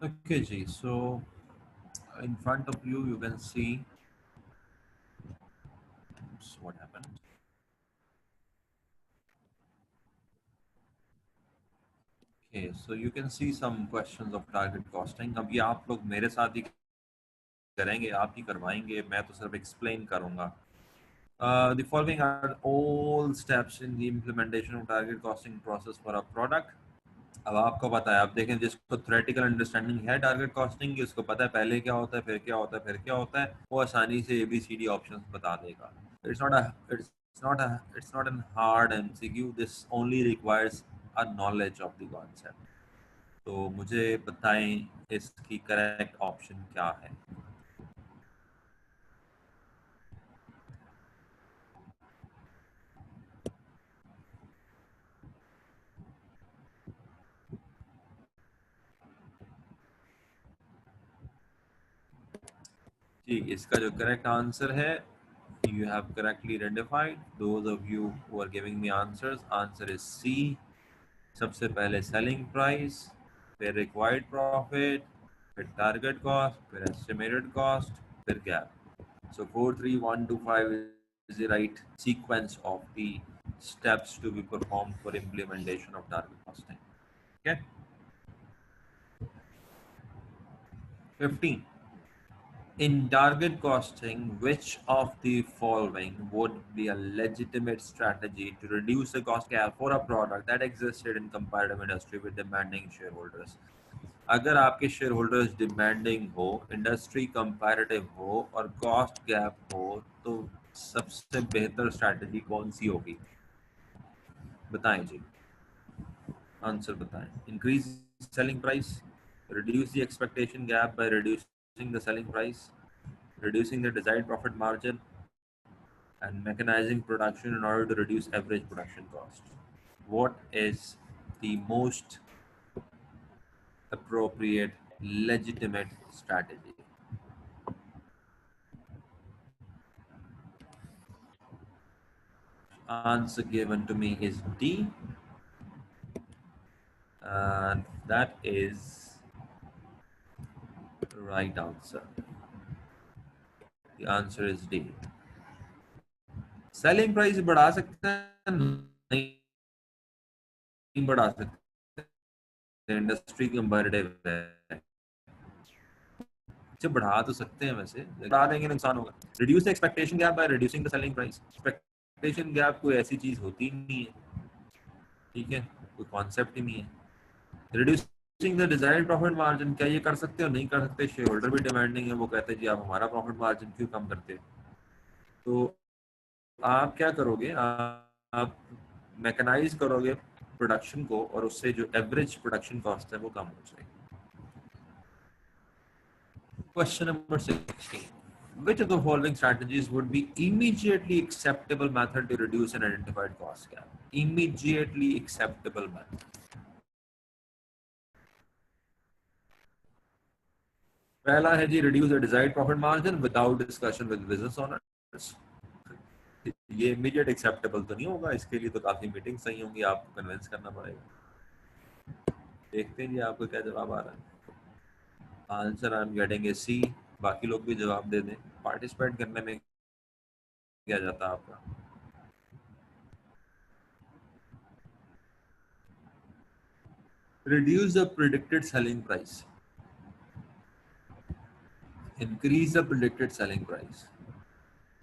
Okay, G. So in front of you, you can see what happened. Okay, so you can see some questions of target costing. अब ये आप लोग मेरे साथ ही करेंगे, आप ही करवाएंगे, मैं तो सिर्फ एक्सप्लेन करूंगा. The following are all steps in the implementation of target costing process for a product. अब आपको पता है, आप देखें जिसको थ्योरेटिकल अंडरस्टैंडिंग है टारगेट कॉस्टिंग की, उसको पता है पहले क्या होता है, फिर क्या होता है, फिर क्या होता है, वो आसानी से ABCD ऑप्शंस बता देगा. It's not a it's not N hard MCQ. This only requires a knowledge of the concept. तो मुझे बताएं इसकी करेक्ट ऑप्शन क्या है. ठीक, इसका जो करेक्ट आंसर है, you have correctly identified. Those of you who are giving me answers, answer is C. सबसे पहले सेलिंग प्राइस, फिर रिक्वायर्ड प्रॉफिट, फिर टारगेट कॉस्ट, फिर एस्टिमेटेड कॉस्ट, फिर gap. So 43125 is the right sequence of the steps to be performed for implementation of target costing. Okay. 15. In target costing, which of the following would be a legitimate strategy to reduce the cost gap for a product that existed in comparative industry with demanding shareholders? अगर आपके share holders demanding हो, industry comparative हो और cost gap हो, तो सबसे बेहतर strategy कौन सी होगी? बताएं जी, आंसर बताएं. Increase selling price, reduce the expectation gap by reducing the selling price, reducing the desired profit margin, and mechanizing production in order to reduce average production cost. What is the most appropriate, legitimate strategy? Answer given to me is D, and that is the right answer. The answer is D. Selling price बढ़ा सकते हैं, नहीं बढ़ा सकते, industry comparative है. से बढ़ा तो सकते हैं, वैसे बढ़ा देंगे नुकसान होगा. Reduce the expectation gap by reducing the selling price. Expectation gap कोई ऐसी चीज होती नहीं है, ठीक है, कोई कॉन्सेप्ट ही नहीं है. Reducing the desired profit margin, क्या ये कर सकते हो? नहीं कर सकते. शेयर होल्डर भी डिमांडिंग है, वो कहते हैं जी आप हमारा प्रॉफिट मार्जिन क्यों कम करते हो? तो आप क्या करोगे, आप मैकेनाइज करोगे प्रोडक्शन को, और उससे जो एवरेज प्रोडक्शन कॉस्ट है वो कम हो जाएगी. Question number 16. Which of the following strategies would be immediately acceptable method to reduce an identified cost gap? Immediately acceptable method. पहला है जी, reduce the desired profit margin without discussion with business owners. ये immediate acceptable तो नहीं होगा, इसके लिए तो काफी मीटिंग सही होंगी, आपको कन्विंस करना पड़ेगा. देखते हैं जी आपको क्या जवाब आ रहा है. Answer I am getting A C. बाकी लोग भी जवाब दे दें. पार्टिसिपेट करने में क्या जाता है आपका? Reduce the predicted selling price. Increase the predicted selling price.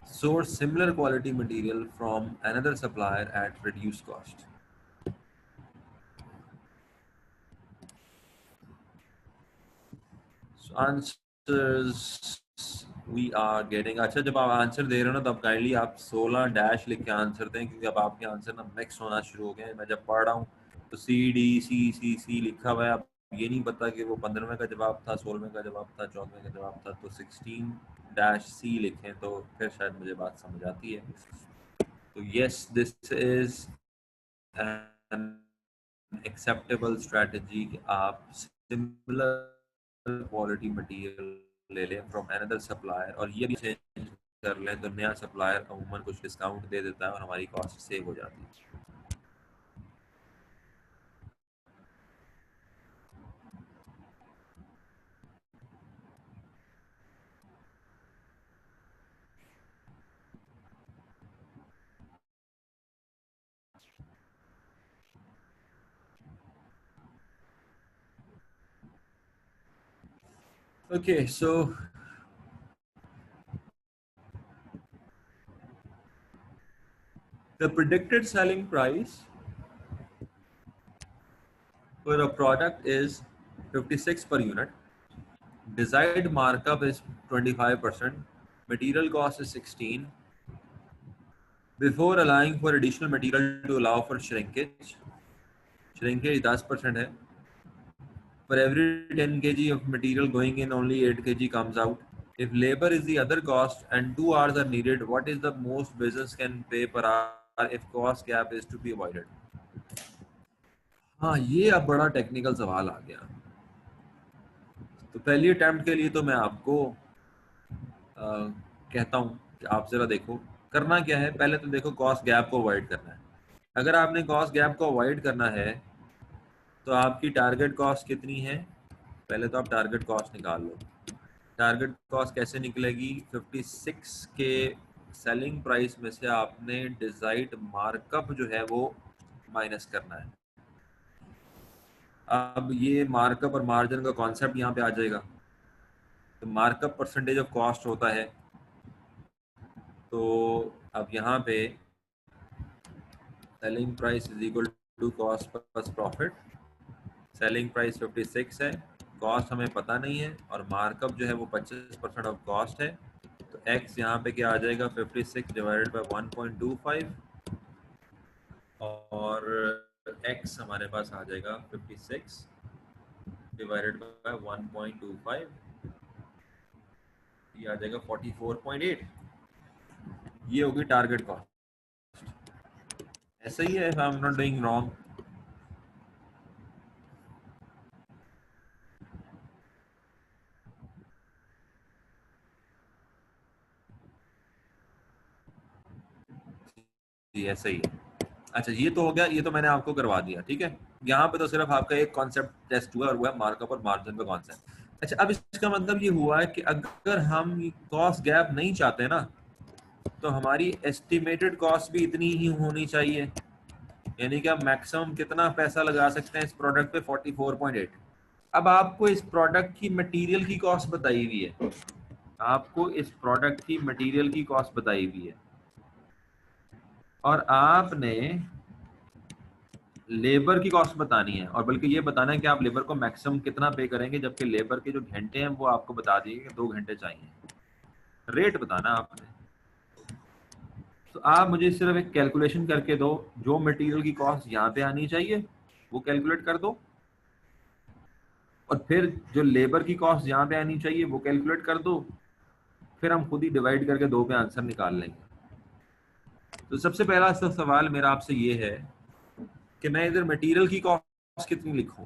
Source similar quality material from another supplier at reduced cost. So answers we are getting. अच्छा, जब आप आंसर दे रहे हो ना, तब काइंडली आप 16 डैश लिख के आंसर दें, क्योंकि अब आपके आंसर ना मिक्स होना शुरू हो गए हैं. मैं जब पढ़ रहा हूँ तो C D C लिखा हुआ है. अब ये नहीं पता कि वो 15वें का जवाब था, 16वें का जवाब था, 14वें का जवाब था. तो 16 डैश C लिखें तो फिर शायद मुझे बात समझ आती है. तो yes, this is an acceptable strategy कि आप similar quality material ले लें from another supplier, और ये भी चेंज कर लें तो नया सप्लायर अमूमन कुछ डिस्काउंट दे देता है और हमारी कॉस्ट सेव हो जाती है. Okay, so the predicted selling price for a product is 56 per unit. Desired markup is 25%. Material cost is 16. Before allowing for additional material to allow for shrinkage, shrinkage 10% है. For every 10 kg of material going in, only 8 kg comes out. If labor is the other cost and 2 hours are needed, what is the most business can pay per hour if cost gap is to be avoided? हाँ, ये अब बड़ा technical सवाल आ गया. तो पहली attempt के लिए तो मैं आपको कहता हूँ कि आप जरा देखो करना क्या है. पहले तो देखो कॉस्ट गैप को अवॉइड करना है. अगर आपने कॉस्ट गैप को अवॉइड करना है तो आपकी टारगेट कॉस्ट कितनी है. पहले तो आप टारगेट कॉस्ट निकाल लो. टारगेट कॉस्ट कैसे निकलेगी. 56 के सेलिंग प्राइस में से आपने डिजाइड मार्कअप जो है वो माइनस करना है. अब ये मार्कअप और मार्जिन का कॉन्सेप्ट यहाँ पे आ जाएगा. तो मार्कअप परसेंटेज ऑफ कॉस्ट होता है. तो अब यहाँ पे selling price is equal to cost plus profit. Selling price 56 है, कॉस्ट हमें पता नहीं है और मार्कअप जो है वो 25% ऑफ कॉस्ट है. तो x यहाँ पे क्या आ जाएगा 56 डिवाइडेड बाय 1.25 और x हमारे पास आ जाएगा 56 डिवाइडेड बाय 1.25, ये आ जाएगा 44.8. ये होगी टारगेट कॉस्ट. ऐसा ही है, if I'm not doing wrong. जी ऐसा ही है. अच्छा ये तो हो गया, ये तो मैंने आपको करवा दिया. ठीक है, यहाँ पे तो सिर्फ आपका एक कॉन्सेप्ट टेस्ट हुआ और वो है मार्कअप और मार्जिन का कॉन्सेप्ट. अच्छा अब इसका मतलब ये हुआ है कि अगर हम कॉस्ट गैप नहीं चाहते ना तो हमारी एस्टिमेटेड कॉस्ट भी इतनी ही होनी चाहिए. यानी कि आप मैक्सिमम कितना पैसा लगा सकते हैं इस प्रोडक्ट पे 44.8. अब आपको इस प्रोडक्ट की मटेरियल की कॉस्ट बताई हुई है. आपको इस प्रोडक्ट की मटेरियल की कॉस्ट बताई हुई है और आपने लेबर की कॉस्ट बतानी है और बल्कि ये बताना है कि आप लेबर को मैक्सिमम कितना पे करेंगे, जबकि लेबर के जो घंटे हैं वो आपको बता दिए कि 2 घंटे चाहिए. रेट बताना आपने. तो आप मुझे सिर्फ एक कैलकुलेशन करके दो, जो मटेरियल की कॉस्ट यहाँ पे आनी चाहिए वो कैलकुलेट कर दो और फिर जो लेबर की कॉस्ट यहाँ पे आनी चाहिए वो कैलकुलेट कर दो. फिर हम खुद ही डिवाइड करके 2 पे आंसर निकाल लेंगे. तो सबसे पहला सवाल मेरा आपसे ये है कि मैं इधर मटेरियल की कॉस्ट कितनी लिखूं.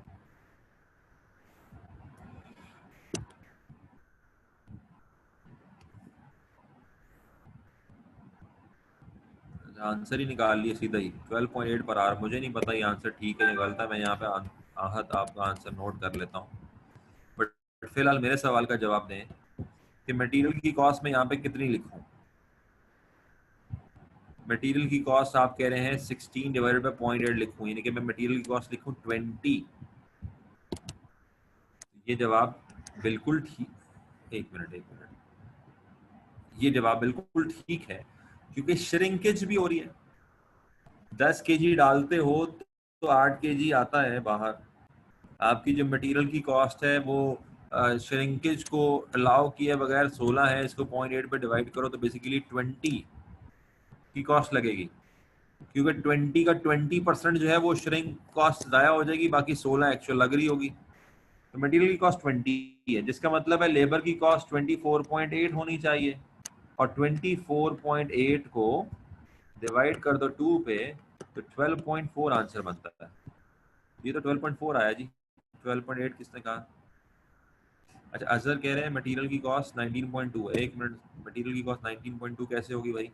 आंसर ही निकाल लिए सीधा ही 12.8 पर आर. मुझे नहीं पता ये आंसर ठीक है या गलत है. मैं यहाँ पे आहत आपका आंसर नोट कर लेता हूँ. बट फिलहाल मेरे सवाल का जवाब दें कि मटेरियल की कॉस्ट में यहाँ पे कितनी लिखूं. मटेरियल की कॉस्ट आप कह रहे हैं 16 डिवाइडेड बाय 0.8 लिखूं, यानी कि मैं मटेरियल की कॉस्ट लिखूं 20. ये जवाब बिल्कुल ठीक. एक मिनट, ये जवाब बिल्कुल ठीक है क्योंकि श्रिंकेज भी हो रही है. 10 केजी डालते हो तो 8 केजी आता है बाहर. आपकी जो मटेरियल की कॉस्ट है वो श्रिंकेज को अलाउ किए बगैर 16 है, इसको 0.8 पे डिवाइड करो तो बेसिकली 20 की कॉस्ट लगेगी क्योंकि 20 का 20% जो है वो श्रिंक कॉस्ट ज़ाया हो जाएगी, बाकी 16 एक्चुअल लग रही होगी. तो मटेरियल की कॉस्ट 20 है, जिसका मतलब है लेबर की कॉस्ट 24.8 होनी चाहिए और 24.8 को डिवाइड कर दो 2 पे तो 12.4 आंसर बनता है. ये तो 12.4 आया जी. 12.8 किसने कहा. अच्छा अजहर कह रहे हैं मटेरियल की कॉस्ट 19.2. एक मिनट, मटेरियल की कॉस्ट 19.2 कैसे होगी भाई.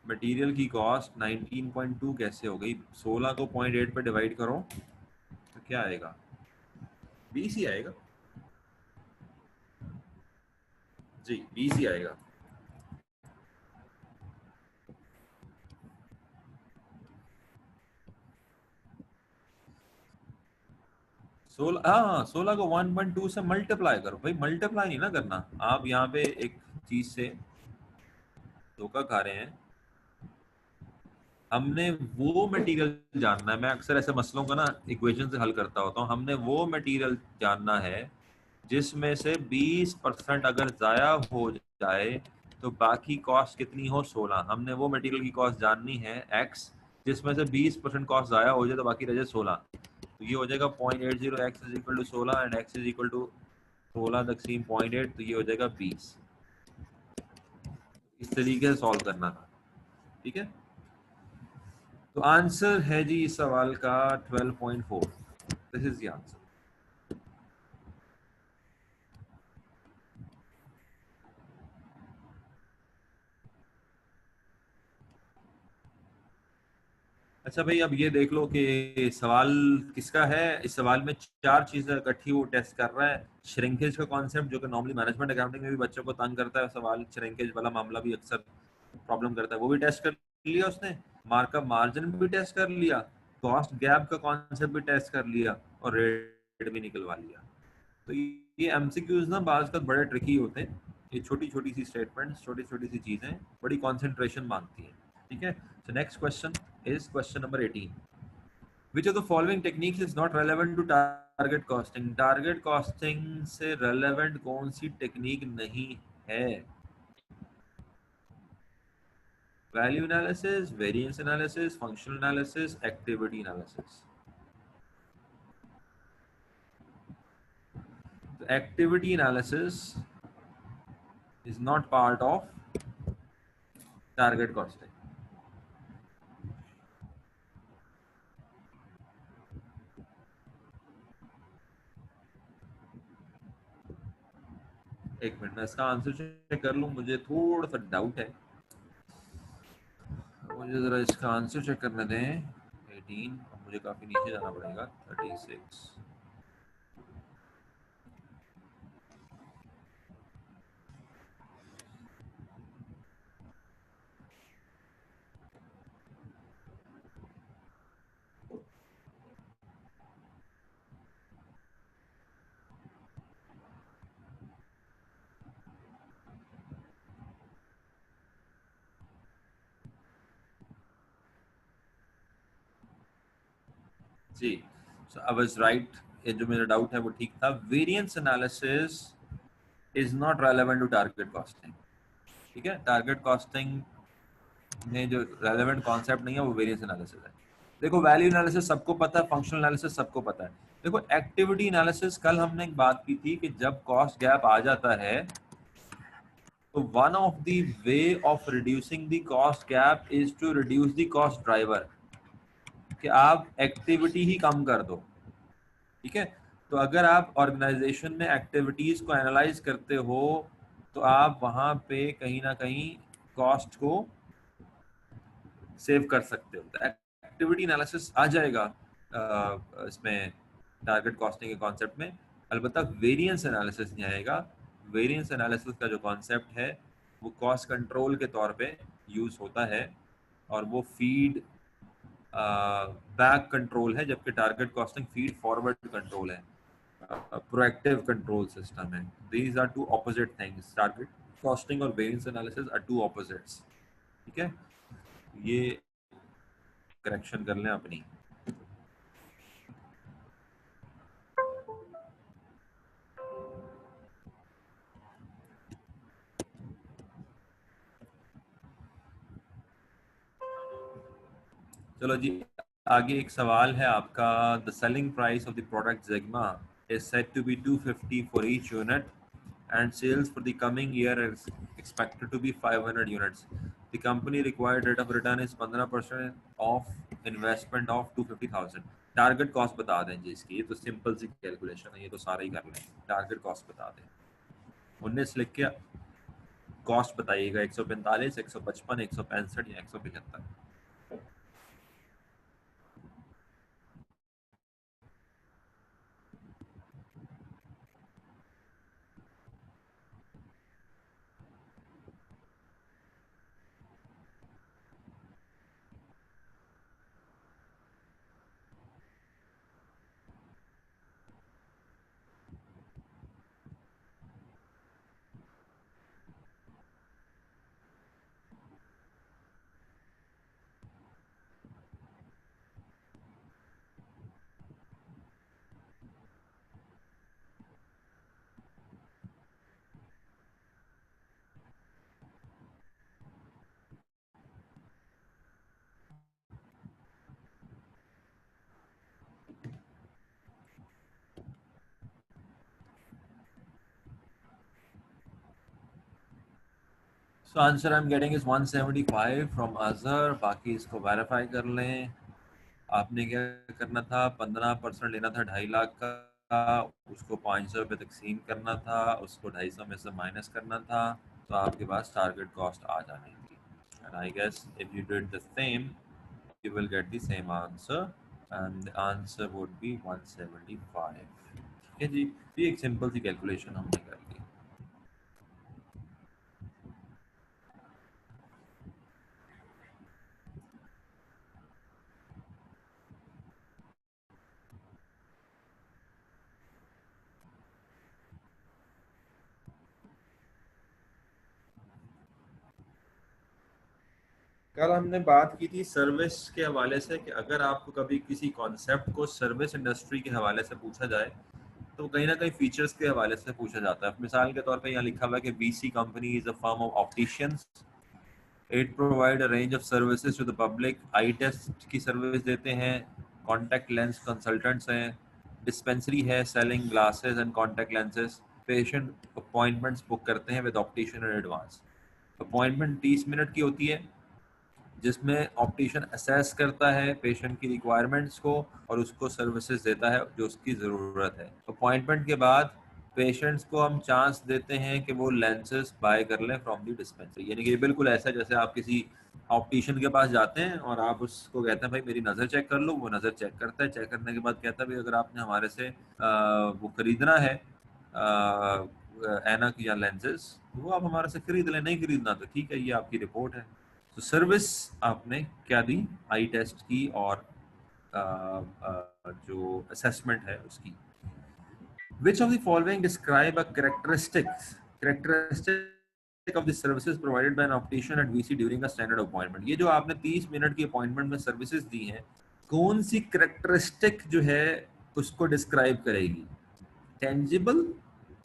मटेरियल की कॉस्ट 19.2 कैसे हो गई. 16 को 0.8 पे डिवाइड करो तो क्या आएगा. 20 ही आएगा जी, 20 ही आएगा. 16, हाँ 16 को 1.2 से मल्टीप्लाई करो भाई, मल्टीप्लाई नहीं ना करना। आप यहाँ पे एक चीज से धोखा खा रहे हैं। हमने वो मटेरियल जानना है, मैं अक्सर ऐसे मसलों का ना इक्वेशन से हल करता होता हूँ। हमने वो मटेरियल जानना है जिसमें से 20% अगर जाया हो जाए तो बाकी कॉस्ट कितनी हो, 16। हमने वो मटेरियल की कॉस्ट जाननी है x, जिसमें से 20% कॉस्ट जाया हो जाए तो बाकी रह जाए 16। तो ये हो जाएगा 0.80 x is equal to 16 and x is equal to 16 तकसीम 0.8, तो ये हो जाएगा 20। इस तरीके से सॉल्व करना था, ठीक है। तो आंसर है जी इस सवाल का 12.4। This is the answer. अच्छा भाई, अब ये देख लो कि सवाल किसका है। इस सवाल में चार चीजें इकट्ठी वो टेस्ट कर रहा है। श्रिंकेज का कॉन्सेप्ट, जो कि नॉर्मली मैनेजमेंट अकाउंटिंग में भी बच्चों को तंग करता है, सवाल श्रिंकेज वाला मामला भी अक्सर प्रॉब्लम करता है, वो भी टेस्ट कर लिया उसने। मार्कअप मार्जिन भी टेस्ट कर लिया, कॉस्ट गैप का कॉन्सेप्ट भी टेस्ट कर लिया, और रेट भी निकलवा लिया। तो ये एमसीक्यूज ना बाज का बड़े ट्रिकी होते हैं। ये छोटी छोटी सी स्टेटमेंट्स, छोटी छोटी सी चीजें बड़ी कंसंट्रेशन मांगती हैं, ठीक है। So next question is question number 18। Which of the following techniques is not relevant to target costing? Target costing से relevant कौन सी टेक्निक नहीं है? Value analysis, variance analysis, functional analysis, activity analysis. Activity analysis is not part of target costing. एक minute, मैं इसका answer check कर लूं, मुझे थोड़ा सा डाउट है। मुझे जरा इसका आंसर चेक करने दें। 18, अब मुझे काफी नीचे जाना पड़ेगा। 36। जी, so I was right। ये जो मेरा डाउट है वो ठीक था। Variance analysis is not relevant to target costing, ठीक है। टारगेट कॉस्टिंग में जो रेलेवेंट कॉन्सेप्ट नहीं है वो वेरिएंस एनालिसिस है। देखो, वैल्यू एनालिसिस सबको पता है, फंक्शनल एनालिसिस सबको पता है। देखो, एक्टिविटी एनालिसिस कल हमने एक बात की थी कि जब कॉस्ट गैप आ जाता है तो one of the way of reducing the cost gap is to reduce the cost driver, कि आप एक्टिविटी ही कम कर दो, ठीक है। तो अगर आप ऑर्गेनाइजेशन में एक्टिविटीज को एनालाइज करते हो तो आप वहां पे कहीं ना कहीं कॉस्ट को सेव कर सकते हो। तो एक्टिविटी एनालिसिस आ जाएगा इसमें टारगेट कॉस्टिंग के कॉन्सेप्ट में। अलबत्ता वेरिएंस एनालिसिस नहीं आएगा। वेरिएंस एनालिसिस का जो कॉन्सेप्ट है वो कॉस्ट कंट्रोल के तौर पे यूज होता है, और वो फीड बैक कंट्रोल है, जबकि target costing feed forward control है, प्रोएक्टिव कंट्रोल सिस्टम है। These are two opposite things. Target costing और variance analysis are two opposites, ठीक है। ये करेक्शन कर लें अपनी। चलो जी, आगे एक सवाल है आपका। The selling price of the product Zegma is said to be 250 for each unit and sales for the coming year is expected to be 500 units. The company required rate of return is 15% of investment of 250,000। Target cost बता दें जी इसकी। ये तो simple सी calculation है, ये तो सारे ही कर लें। टारगेट कॉस्ट बता दें। 19 लिख के कॉस्ट बताइएगा, 145, 155, 165 या 175। So answer I am getting is 175 from Azhar. बाकी इसको वेरीफाई कर लें। आपने क्या करना था, 15% लेना था 2.5 लाख का, उसको 500 रुपये तकसीम करना था, उसको 250 में से माइनस करना था, तो आपके पास टारगेट कॉस्ट आ जानी थी। And I guess if you did the same you will get the same answer and the answer would be 175। ठीक है जी, ये एक सिंपल सी कैलकुलेशन हमने कर ली। कल हमने बात की थी सर्विस के हवाले से कि अगर आपको कभी किसी कॉन्सेप्ट को सर्विस इंडस्ट्री के हवाले से पूछा जाए तो कहीं ना कहीं फीचर्स के हवाले से पूछा जाता है। मिसाल के तौर पे यहाँ लिखा हुआ है कि BC company is a firm of opticians, it provide a range of services to the public. Eye test की सर्विस देते हैं, कॉन्टैक्ट लेंस कंसल्टेंट्स हैं, डिस्पेंसरी है selling glasses and contact lenses, patient appointments book करते हैं with optician in advance. Appointment 30 minute की होती है जिसमें ऑप्टिशियन असेस करता है पेशेंट की रिक्वायरमेंट्स को और उसको सर्विसेज देता है जो उसकी ज़रूरत है। अपॉइंटमेंट के बाद पेशेंट्स को हम चांस देते हैं कि वो लेंसेज बाय कर लें फ्रॉम दी डिस्पेंसरी। यानी कि ये बिल्कुल ऐसा जैसे आप किसी ऑप्टिशियन के पास जाते हैं और आप उसको कहते हैं भाई मेरी नज़र चेक कर लो, वो नज़र चेक करता है, चेक करने के बाद कहता है भाई अगर आपने हमारे से वो खरीदना है ऐनक या लेंसेज वो आप हमारे से खरीद लें, नहीं खरीदना तो ठीक है, ये आपकी रिपोर्ट है। तो सर्विस आपने क्या दी, आई टेस्ट की और जो असेसमेंट है उसकी। Which of the following describe a characteristic of the services provided by an optician at VC during a standard appointment. ये जो आपने 30 मिनट की अपॉइंटमेंट में सर्विसेज दी हैं, कौन सी कैरेक्टरिस्टिक जो है उसको डिस्क्राइब करेगी? Tangible,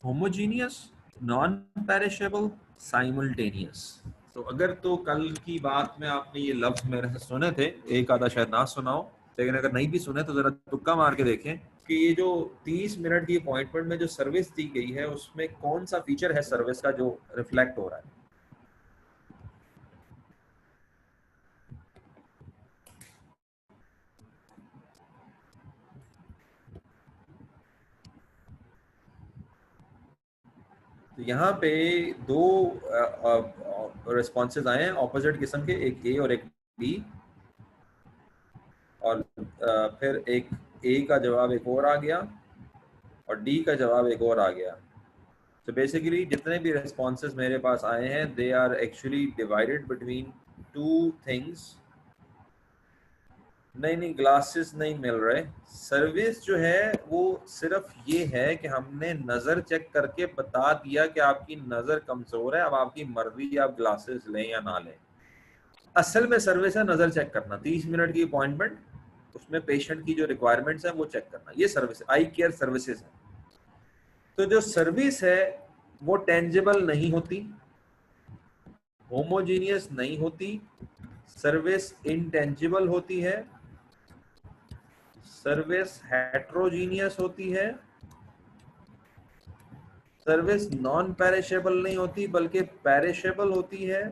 homogeneous, non perishable, simultaneous. तो अगर तो कल की बात में आपने ये लफ्ज मेरे से सुने थे, एक आधा शायद ना सुना हो, लेकिन अगर नहीं भी सुने तो जरा तुक्का मार के देखें कि ये जो 30 मिनट की अपॉइंटमेंट में जो सर्विस दी गई है उसमें कौन सा फीचर है सर्विस का जो रिफ्लेक्ट हो रहा है। तो यहाँ पे दो रिस्पॉन्सेज आए हैं ऑपोजिट किस्म के, एक ए और एक बी, और फिर एक ए का जवाब एक और आ गया और डी का जवाब एक और आ गया। तो बेसिकली जितने भी रिस्पॉन्सेज मेरे पास आए हैं they are actually divided between two things. नहीं नहीं, ग्लासेस नहीं मिल रहे। सर्विस जो है वो सिर्फ ये है कि हमने नज़र चेक करके बता दिया कि आपकी नज़र कमज़ोर है, अब आपकी मर्जी आप ग्लासेस लें या ना लें। असल में सर्विस है नज़र चेक करना, 30 मिनट की अपॉइंटमेंट, उसमें पेशेंट की जो रिक्वायरमेंट्स है वो चेक करना, ये सर्विस आई केयर सर्विसेज है। तो जो सर्विस है वो टेंजिबल नहीं होती, होमोजीनियस नहीं होती, सर्विस इंटेंजिबल होती है, सर्विस हेट्रोजीनियस होती है, सर्विस नॉन पेरिशेबल नहीं होती बल्कि पेरिशेबल होती है।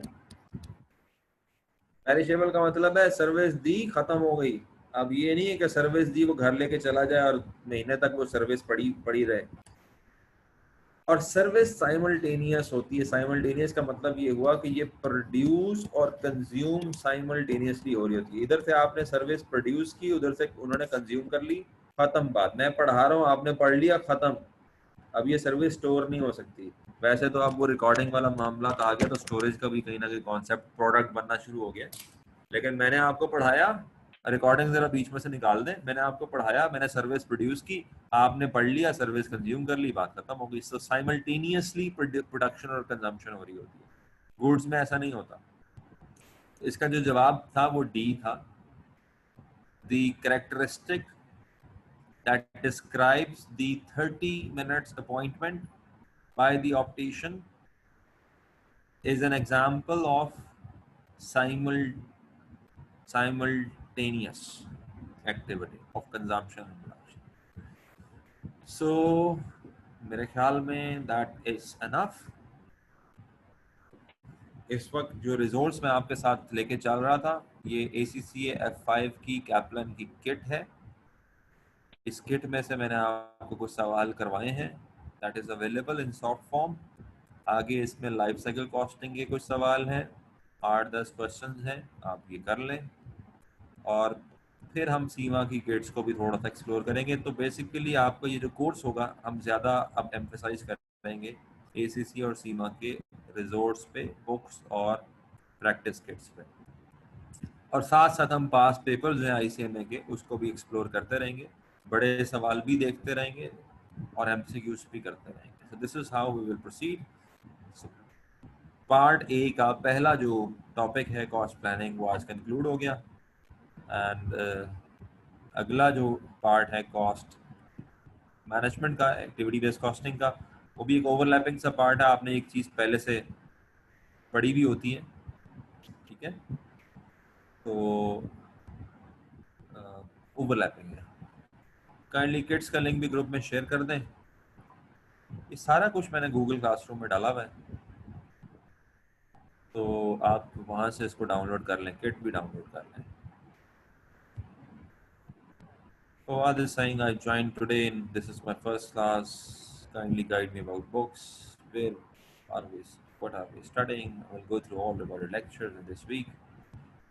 पेरिशेबल का मतलब है सर्विस दी खत्म हो गई, अब ये नहीं है कि सर्विस दी वो घर लेके चला जाए और महीने तक वो सर्विस पड़ी पड़ी रहे। और सर्विस साइमल्टेनियस होती है। साइमल्टेनियस का मतलब ये हुआ कि ये प्रोड्यूस और कंज्यूम साइमल्टेनियसली हो रही होती है। इधर से आपने सर्विस प्रोड्यूस की, उधर से उन्होंने कंज्यूम कर ली, खत्म बात। मैं पढ़ा रहा हूँ, आपने पढ़ लिया, खत्म। अब ये सर्विस स्टोर नहीं हो सकती। वैसे तो अब वो रिकॉर्डिंग वाला मामला आ गया तो स्टोरेज का भी कहीं ना कहीं कॉन्सेप्ट प्रोडक्ट बनना शुरू हो गया, लेकिन मैंने आपको पढ़ाया, रिकॉर्डिंग जरा बीच में से निकाल दें, मैंने आपको पढ़ाया, मैंने सर्विस प्रोड्यूस की, आपने पढ़ लिया, सर्विस कंज्यूम कर ली, बात खत्म हो गई। तो साइमल्टेनियसली प्रोडक्शन और कंजम्पशन हो रही होती है, गुड्स में ऐसा नहीं होता। इसका जो जवाब था वो डी था। The characteristic that describes the 30 minutes appointment by the optician is an example of simultaneous activity of consumption and production. So मेरे ख्याल में that is enough. इस वक्त जो रिजल्ट्स मैं आपके साथ लेके चल रहा था, ये ACCA F5 की कैप्लन की किट है। इस किट में से मैंने आपको कुछ सवाल करवाए हैं, that is available in soft form. आगे इसमें लाइफ साइकिल कॉस्टिंग के कुछ सवाल हैं, 8-10 क्वेश्चन हैं, आप ये कर लें। और फिर हम सीमा की किट्स को भी थोड़ा सा एक्सप्लोर करेंगे। तो बेसिकली आपका ये जो कोर्स होगा, हम ज़्यादा अब एम्फेसाइज करेंगे ACC और सीमा के रिजोर्ट्स पे, बुक्स और प्रैक्टिस किट्स पे, और साथ साथ हम पास पेपर्स हैं ICMA के, उसको भी एक्सप्लोर करते रहेंगे, बड़े सवाल भी देखते रहेंगे और MCQs भी करते रहेंगे। So this is how we will proceed. Part A का पहला जो टॉपिक है कॉस्ट प्लानिंग, वो आज कंक्लूड हो गया। एंड अगला जो पार्ट है कॉस्ट मैनेजमेंट का, एक्टिविटी बेस्ड कॉस्टिंग का, वो भी एक ओवरलैपिंग सा पार्ट है। आपने एक चीज़ पहले से पढ़ी भी होती है, ठीक है, तो ओवरलैपिंग है। काइंडली किट्स का लिंक भी ग्रुप में शेयर कर दें। ये सारा कुछ मैंने गूगल क्लासरूम में डाला हुआ है, तो आप वहाँ से इसको डाउनलोड कर लें, किट भी डाउनलोड कर लें। Fawad is saying, I joined today and this is my first class. Kindly guide me about books. Where are we? What are we studying? I will go through all the recorded lectures in this week.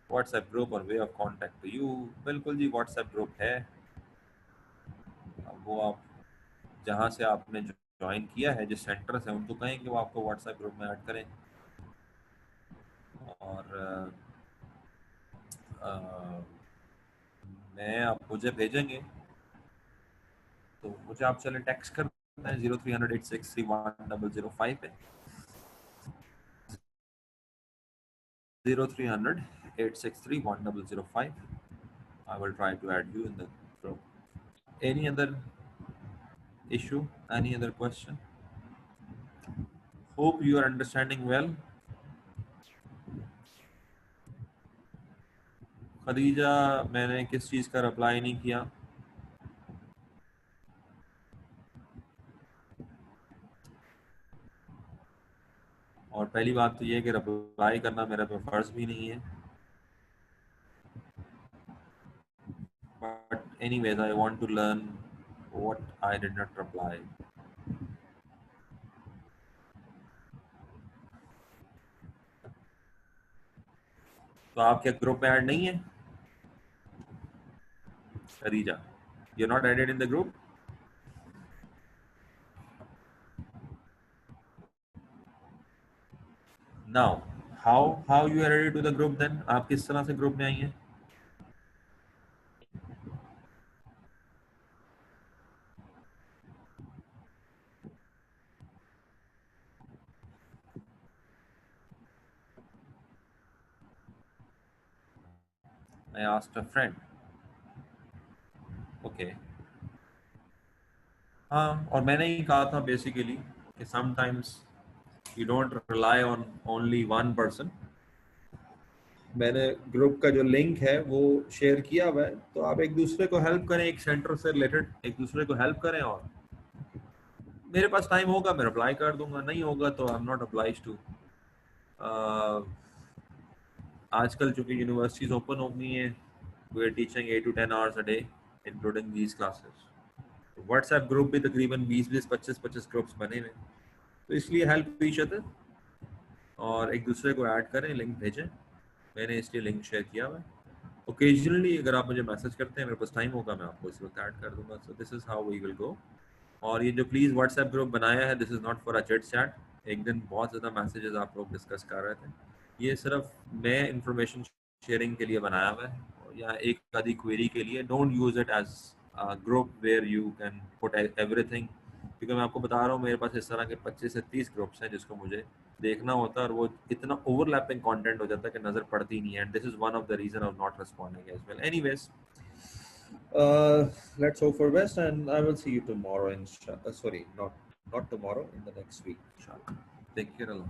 WhatsApp group और way of contact to you. बिल्कुल जी, WhatsApp group है। वो आप जहाँ से आपने join किया है, जिस सेंटर से, उनको कहें कि वो आपको WhatsApp ग्रुप में ऐड करें। और मैं आप मुझे भेजेंगे तो मुझे आप चले टेक्स्ट कर दें 0300863105 पे, 0300863105. I will try to add you in the group. Any other issue? Any other question? Hope you are understanding well. Khadija, मैंने किस चीज़ का रिप्लाई नहीं किया? और पहली बात तो ये है कि रिप्लाई करना मेरा पे फर्ज भी नहीं है, but anyways I want to learn what I did not reply. तो आप क्या ग्रुप में ऐड नहीं है? Khadija, you're not added in the group? Now how you are added to the group then? आप किस तरह से ग्रुप में आई हैं? I asked a friend. Okay. हाँ, और मैंने ही कहा था बेसिकली कि sometimes you don't rely on only one person. मैंने ग्रुप का जो लिंक है वो शेयर किया हुआ है, तो आप एक दूसरे को हेल्प करें, एक सेंटर से रिलेटेड एक दूसरे को हेल्प करें। और मेरे पास टाइम होगा मैं रिप्लाई कर दूंगा, नहीं होगा तो I am not applies to. आजकल चूंकि यूनिवर्सिटीज ओपन हो गई हैं, we are teaching 8 to 10 hours a day including these classes. WhatsApp group भी तकरीबन 20-20, 25-25 ग्रुप्स बने हुए, तो इसलिए हेल्प ईच अदर और एक दूसरे को ऐड करें, लिंक भेजें। मैंने इसलिए लिंक शेयर किया हुआ है। ओकेजनली अगर आप मुझे मैसेज करते हैं, मेरे पास टाइम होगा, मैं आपको इस वक्त ऐड कर दूंगा। So this is how we will go. और ये जो प्लीज़ व्हाट्सएप ग्रुप बनाया है, this is not for a chit chat. एक दिन बहुत ज़्यादा मैसेजेस आप लोग डिस्कस कर रहे थे, ये सिर्फ मैं इंफॉर्मेशन शेयरिंग के लिए बनाया हुआ है, या एक आधी क्वेरी के लिए। Don't use it as group where you can put everything, क्योंकि मैं आपको बता रहा हूँ मेरे पास इस तरह के 25 से 30 ग्रुप्स हैं जिसको मुझे देखना होता है, और वो इतना ओवरलैपिंग कंटेंट हो जाता है कि नज़र पड़ती नहीं है। And this is one of the reason of not responding as well. Anyways, let's hope for best, and I will see you tomorrow. Sorry, not tomorrow, in the next week. Inshallah. Take care. Allah.